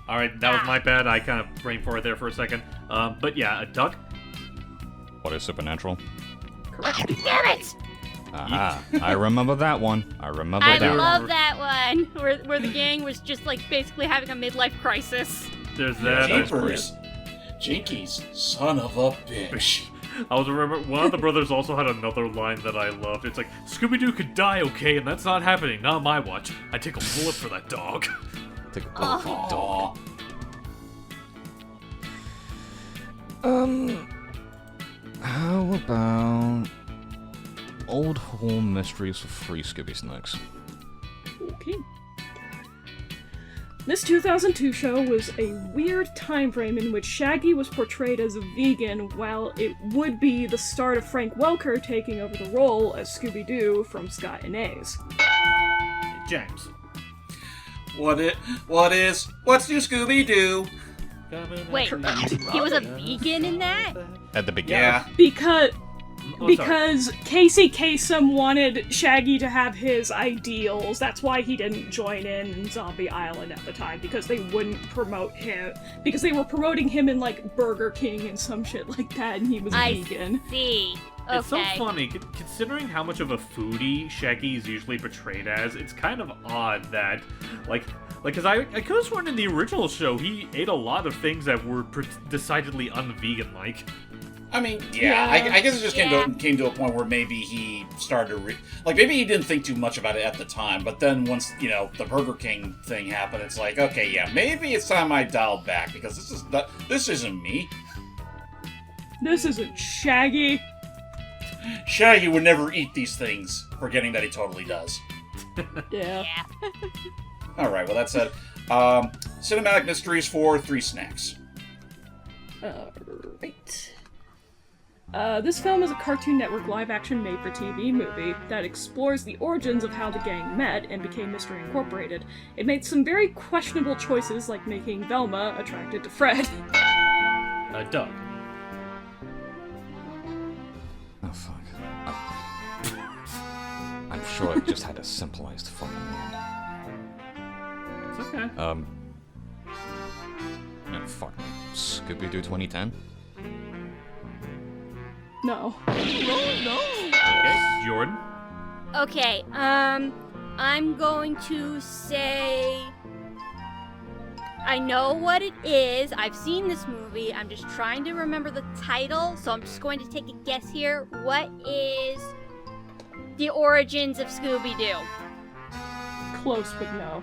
alright, that was my bad. I kind of brain farted there for a second. But yeah, Doug? What is Supernatural? Correct. Damn it! Aha, I remember that one. I remember I that one. love that one, where the gang was just like basically having a midlife crisis. There's that. Jeepers. Jinkies, son of a bitch. I was remember one of the brothers also had another line that I loved. It's like, Scooby-Doo could die, okay, and that's not happening. Not on my watch. I'd take a bullet for that dog. Take a bullet for the dog. How about Old Home Mysteries for 3 Scooby Snacks? Okay. This 2002 show was a weird time frame in which Shaggy was portrayed as a vegan, while it would be the start of Frank Welker taking over the role as Scooby-Doo from Scott Inez. James. What's new Scooby-Doo? Wait, he was a vegan in that? At the beginning. Yeah. Because Casey Kasem wanted Shaggy to have his ideals. That's why he didn't join in Zombie Island at the time, because they wouldn't promote him. Because they were promoting him in, like, Burger King and some shit like that, and he was vegan. I see. Okay. It's so funny, considering how much of a foodie Shaggy is usually portrayed as. It's kind of odd that, because I could have sworn in the original show he ate a lot of things that were decidedly un-vegan-like. I mean, yeah. I guess it just came to a point where maybe he started to maybe he didn't think too much about it at the time, but then once, the Burger King thing happened, it's like, okay, yeah, maybe it's time I dialed back, because this isn't me. This isn't Shaggy. Shaggy would never eat these things, forgetting that he totally does. Yeah. Alright, well, that said, cinematic mysteries for 3 snacks. Right. This film is a Cartoon Network live-action made-for-TV movie that explores the origins of how the gang met and became Mystery Incorporated. It made some very questionable choices, like making Velma attracted to Fred. Doug. Oh, fuck. I'm sure I just had a simplified fucking name. It's okay. Fuck me. Scooby-Doo 2010? No. Okay, Jordan. Okay, I'm going to say... I know what it is. I've seen this movie. I'm just trying to remember the title, so I'm just going to take a guess here. What is the origins of Scooby-Doo? Close, but no.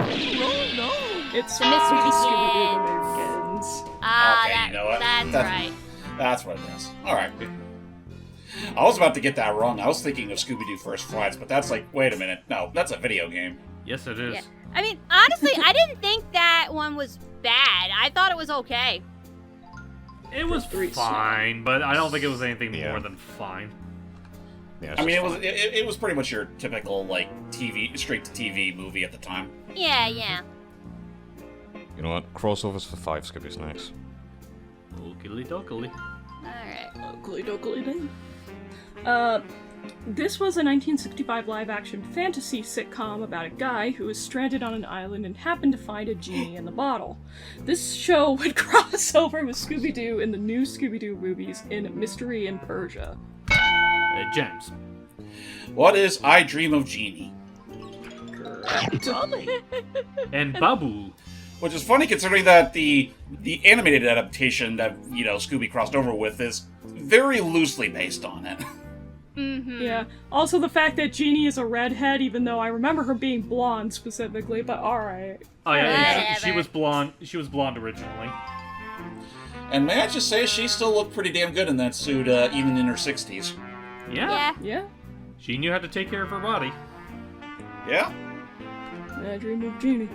It's The Mystery Scooby-Doo Begins. Begins. Ah, Okay, you know what? that's right. That's what it is. Alright. I was about to get that wrong. I was thinking of Scooby-Doo First Flights, but that's like, wait a minute. No, that's a video game. Yes, it is. Yeah. I mean, honestly, I didn't think that one was bad. I thought it was okay. It was fine, but I don't think it was anything more than fine. Yeah, I mean, it was pretty much your typical, TV, straight-to-TV movie at the time. Yeah. You know what? Crossovers for 5 Scooby Snacks. Oakley dokley. Alright. Oakley dokley then. This was a 1965 live-action fantasy sitcom about a guy who was stranded on an island and happened to find a genie in the bottle. This show would cross over with Scooby-Doo in the new Scooby-Doo movies in Mystery in Persia. James. What is I Dream of Jeannie? And Babu. Which is funny considering that the animated adaptation that, Scooby crossed over with is very loosely based on it. Mm-hmm. Yeah. Also the fact that Jeannie is a redhead, even though I remember her being blonde specifically, but alright. Oh yeah, she Whatever. was blonde. She was blonde originally. And may I just say, she still looked pretty damn good in that suit, even in her 60s. Yeah. Yeah. She knew how to take care of her body. Yeah? I dream of Jeannie.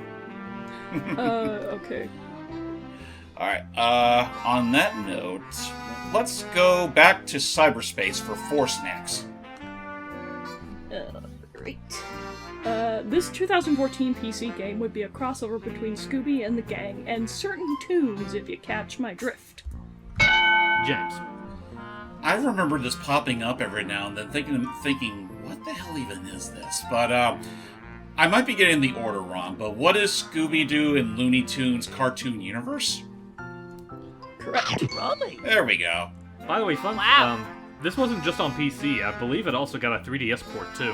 Okay. Alright, on that note, let's go back to cyberspace for 4 snacks. Great. This 2014 PC game would be a crossover between Scooby and the gang and certain tunes, if you catch my drift. James. I remember this popping up every now and then, thinking, what the hell even is this? But, I might be getting the order wrong, but what is Scooby-Doo and Looney Tunes cartoon universe? Correct. There we go. By the way, Wow. this wasn't just on PC. I believe it also got a 3DS port too.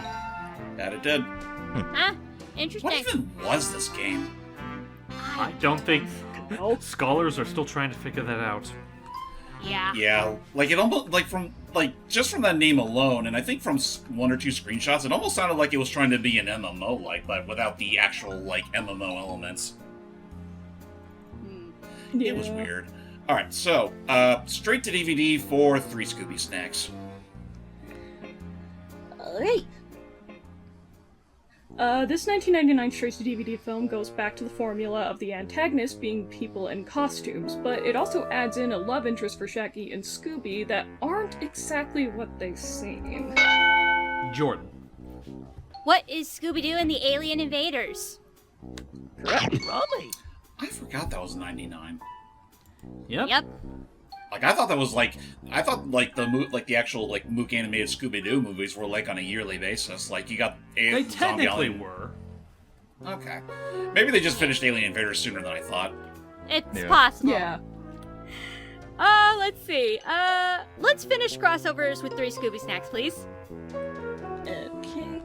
That it did. Huh? Interesting. What even was this game? I don't think scholars are still trying to figure that out. Yeah. Yeah, it almost, just from that name alone, and I think from 1 or 2 screenshots, it almost sounded like it was trying to be an MMO, but without the actual, MMO elements. Yeah. It was weird. Alright, so, straight to DVD for 3 Scooby Snacks. Alright. This 1999 straight-to-DVD film goes back to the formula of the antagonist being people in costumes, but it also adds in a love interest for Shaggy and Scooby that aren't exactly what they seem. Jordan. What is Scooby-Doo and the Alien Invaders? Correct. I forgot that was 99. Yep. Yep. Like I thought the actual like Mook animated Scooby-Doo movies were like on a yearly basis. Like you got They Zombie technically Alien. were. Okay, maybe they just finished Alien Invaders sooner than I thought. It's Yeah. possible. Yeah. Let's see. Let's finish crossovers with 3 Scooby Snacks, please. Okay.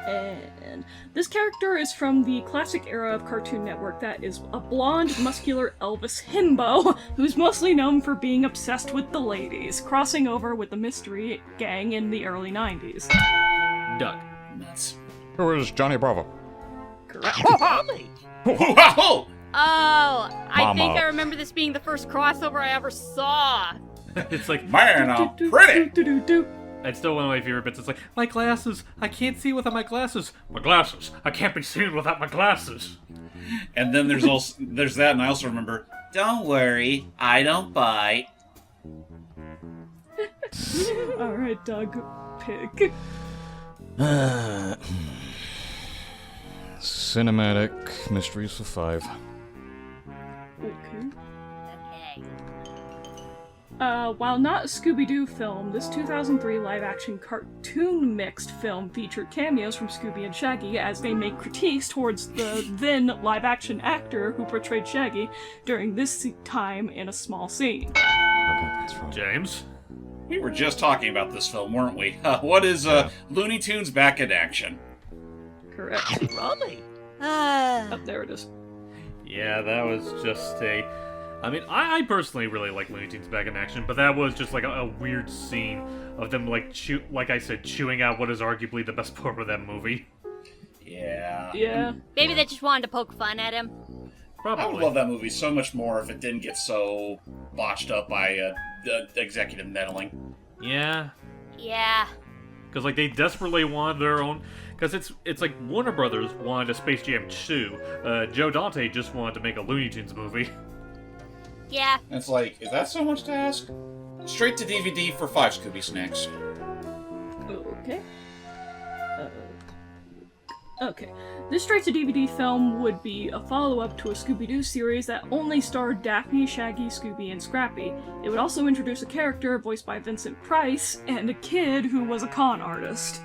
And this character is from the classic era of Cartoon Network that is a blonde, muscular Elvis himbo who's mostly known for being obsessed with the ladies, crossing over with the Mystery Gang in the early 90s. Doug. Nuts. Who is Johnny Bravo? Correct. Wow! Oh, I Mama. think I remember this being the first crossover I ever saw. It's like, Man, I'm pretty. it's still one of my favorite bits. It's like, my glasses, I can't see without my glasses. My glasses, I can't be seen without my glasses. And then there's that, and I also remember, don't worry, I don't bite. Alright, Doug, pick. Cinematic Mysteries for 5. Okay. Okay. While not a Scooby-Doo film, this 2003 live-action cartoon mixed film featured cameos from Scooby and Shaggy as they make critiques towards the then live-action actor who portrayed Shaggy during this time in a small scene. Okay, that's wrong. James? We were just talking about this film, weren't we? What is Looney Tunes back in action? Correct. Rolly. Oh, there it is. Yeah, that was just a... I mean, I personally really like Looney Tunes Back in Action, but that was just like a weird scene of them, like, like I said, chewing out what is arguably the best part of that movie. Yeah. Yeah. Maybe they just wanted to poke fun at him. Probably. I would love that movie so much more if it didn't get so botched up by executive meddling. Yeah. Yeah. Because, like, they desperately wanted their own... Because it's like Warner Brothers wanted a Space Jam 2. Joe Dante just wanted to make a Looney Tunes movie. Yeah. And it's like, is that so much to ask? Straight to DVD for 5 Scooby Snacks. Okay. Okay. This straight-to-DVD film would be a follow-up to a Scooby-Doo series that only starred Daphne, Shaggy, Scooby, and Scrappy. It would also introduce a character voiced by Vincent Price and a kid who was a con artist.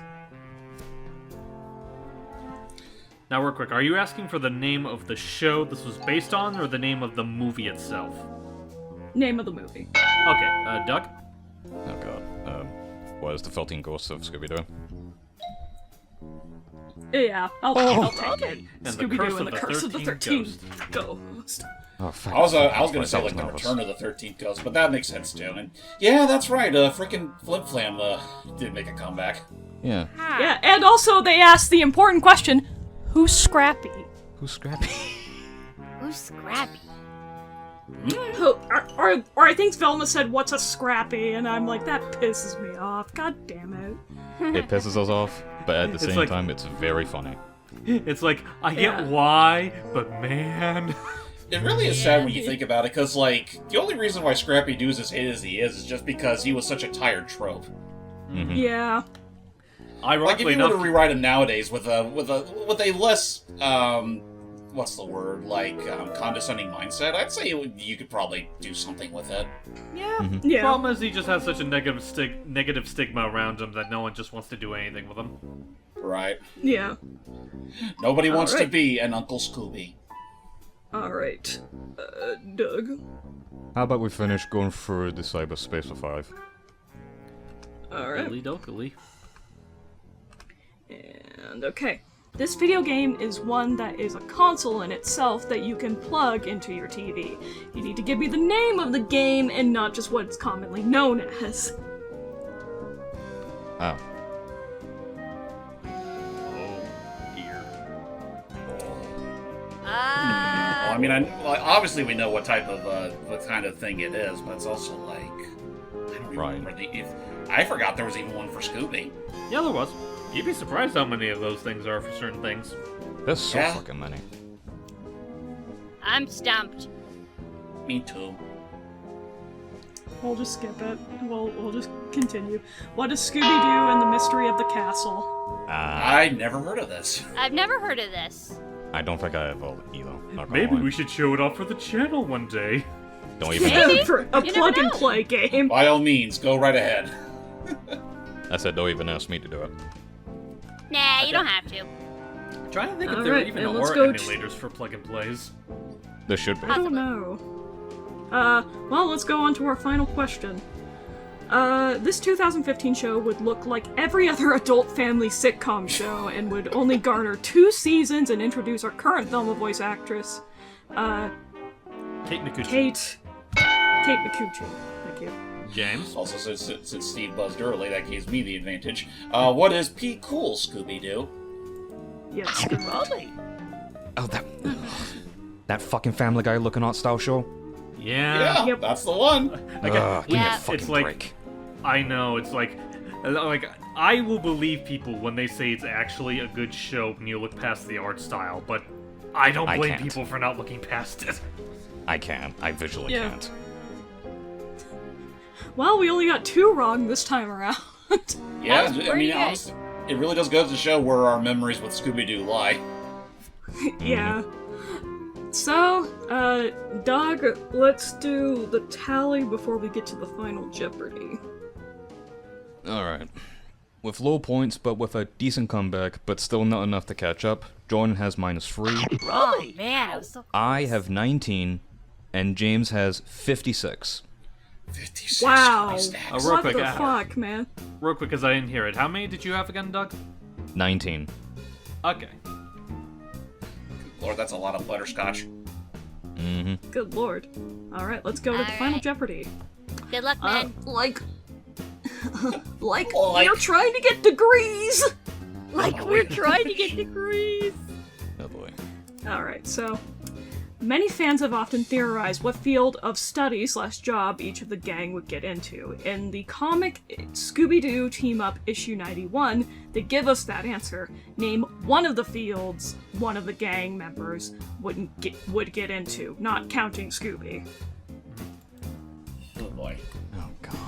Now, real quick, are you asking for the name of the show this was based on, or the name of the movie itself? Name of the movie. Okay, Doug? Oh god. What is the 13 Ghosts of Scooby-Doo? Yeah, I'll take it. And Scooby-Doo and the Curse of the 13th Ghost. Ghost. Oh, fuck. I was gonna say like the nervous. Return of the 13th Ghost, but that makes sense too. And yeah, that's right. Frickin' Flim Flam did make a comeback. Yeah. Yeah, and also they asked the important question, who's Scrappy? Who's Scrappy? Who's Scrappy? Who, or I think Velma said, what's a Scrappy? And I'm like, that pisses me off. God damn it. It pisses us off, but at the It's same like- time, it's very funny. It's like, I get Yeah. why, but man... It really is sad when you think about it, because like the only reason why Scrappy Doo is as hit as he is just because he was such a tired trope. Mm-hmm. Yeah. Like if Ironically you were to enough, rewrite him nowadays with a less what's the word, like condescending mindset, I'd say you could probably do something with it. yeah. Yeah. Problem is, he just has such a negative stigma around him that no one just wants to do anything with him. Right. Yeah. Nobody wants to Alright. be an Uncle Scooby. Alright. Doug. How about we finish going through the cyberspace for 5? Alright. Dilly dokily. And okay. This video game is one that is a console in itself that you can plug into your TV. You need to give me the name of the game and not just what it's commonly known as. Oh. Well, I mean, obviously we know what type of what kind of thing it is, but it's also like I don't Right. remember I forgot there was even one for Scooby. Yeah, there was. You'd be surprised how many of those things are for certain things. There's so Yeah. fucking many. I'm stumped. Me too. We'll just skip it. We'll just continue. What is Scooby-Doo and the Mystery of the Castle? I never heard of this. I've never heard of this. I don't think I have all either. Not gonna Maybe lie. we should show it off for the channel one day. Don't even. Maybe. For a You never plug and know. play game. By all means, go right ahead. I said don't even ask me to do it. Nah, you don't have to. I'm trying to think if there Alright, even and let's are go emulators for plug and plays. There should be. I don't know. Well, let's go on to our final question. This 2015 show would look like every other adult family sitcom show and would only garner 2 seasons and introduce our current Thelma voice actress, Kate Micucci. Kate Micucci. Thank you. James. Also, since Steve buzzed early, that gives me the advantage. What is P cool, Scooby-Doo? Yes, good luck. Oh, that fucking Family Guy looking art style show. Yeah. Yep. That's the one. Give me a Yeah. fucking It's like- break. I know, it's like I will believe people when they say it's actually a good show when you look past the art style, but I don't I blame can't. people for not looking past it. I can. I visually Yeah. can't. Well, we only got 2 wrong this time around. Yeah, was I pretty mean, good. honestly, it really does go to show where our memories with Scooby-Doo lie. Yeah. So, Doug, let's do the tally before we get to the final Jeopardy. Alright. With low points, but with a decent comeback, but still not enough to catch up, Jordan has -3. Oh man, I was so. I have 19, and James has 56. 56 Wow. Christ snacks. Real What quick, the fuck, man? Real quick, because I didn't hear it. How many did you have again, Doug? 19. Okay. Lord, that's a lot of butterscotch. Mm-hmm. Good lord. Alright, let's go to the final Alright. Jeopardy. Good luck, man. Like Like- you're trying to get degrees! Like we're trying to get degrees. Oh boy. Alright, so many fans have often theorized what field of study/job each of the gang would get into. In the comic Scooby-Doo Team Up issue 91, they give us that answer. Name one of the fields one of the gang members would get into, not counting Scooby. Oh boy. Oh god.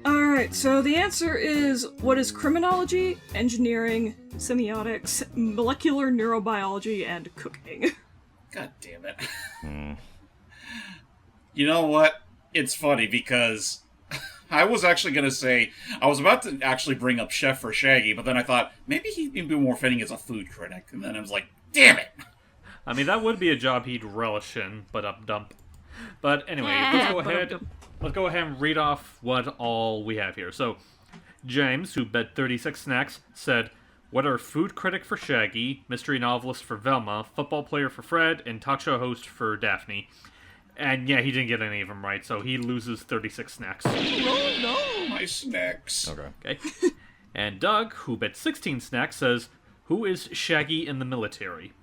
Alright, so the answer is what is criminology, engineering, semiotics, molecular neurobiology, and cooking. God damn it. You know what? It's funny because I was actually going to say, I was about to actually bring up Chef for Shaggy, but then I thought, maybe he'd be more fitting as a food critic. And then I was like, damn it! I mean, that would be a job he'd relish in, but dump. But anyway, let's go ahead and read off what all we have here. So, James, who bet 36 snacks, said, what are food critic for Shaggy, mystery novelist for Velma, football player for Fred, and talk show host for Daphne. And yeah, he didn't get any of them right, so he loses 36 snacks. Oh no, my snacks. Okay. Okay. And Doug, who bet 16 snacks, says, who is Shaggy in the military?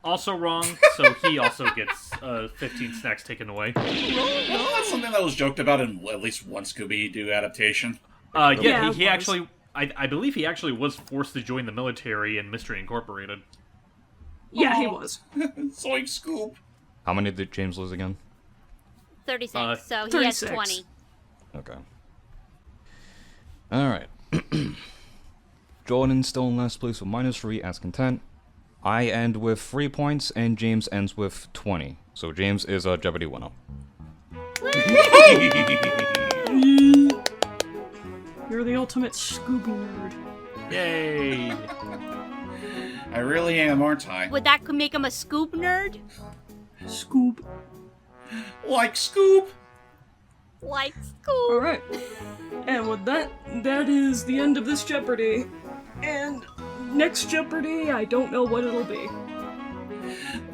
Also wrong, so he also gets 15 snacks taken away. Well, that's something that was joked about in at least one Scooby-Doo adaptation. Yeah, it he was. actually, I believe he actually was forced to join the military in Mystery Incorporated. Yeah, he was. Zoink Scoop. How many did James lose again? 36. So he 36. has 20. Okay. Alright. Jordan still in last place with -3 as content. I end with 3 points, and James ends with 20. So James is a Jeopardy winner. You're the ultimate Scooby nerd. Yay! I really am, aren't I? Would that make him a scoop nerd? Scoop. Like Scoop! Like scoop. Alright. And with that is the end of this Jeopardy. And next Jeopardy, I don't know what it'll be.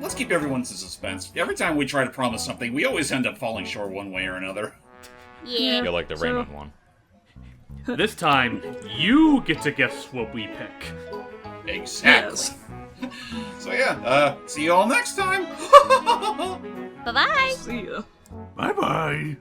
Let's keep everyone in suspense. Every time we try to promise something, we always end up falling short one way or another. Yeah. You're like the So- Raymond one. This time, you get to guess what we pick. Exactly. Yes. So yeah, see you all next time! Bye bye. See ya. Bye bye.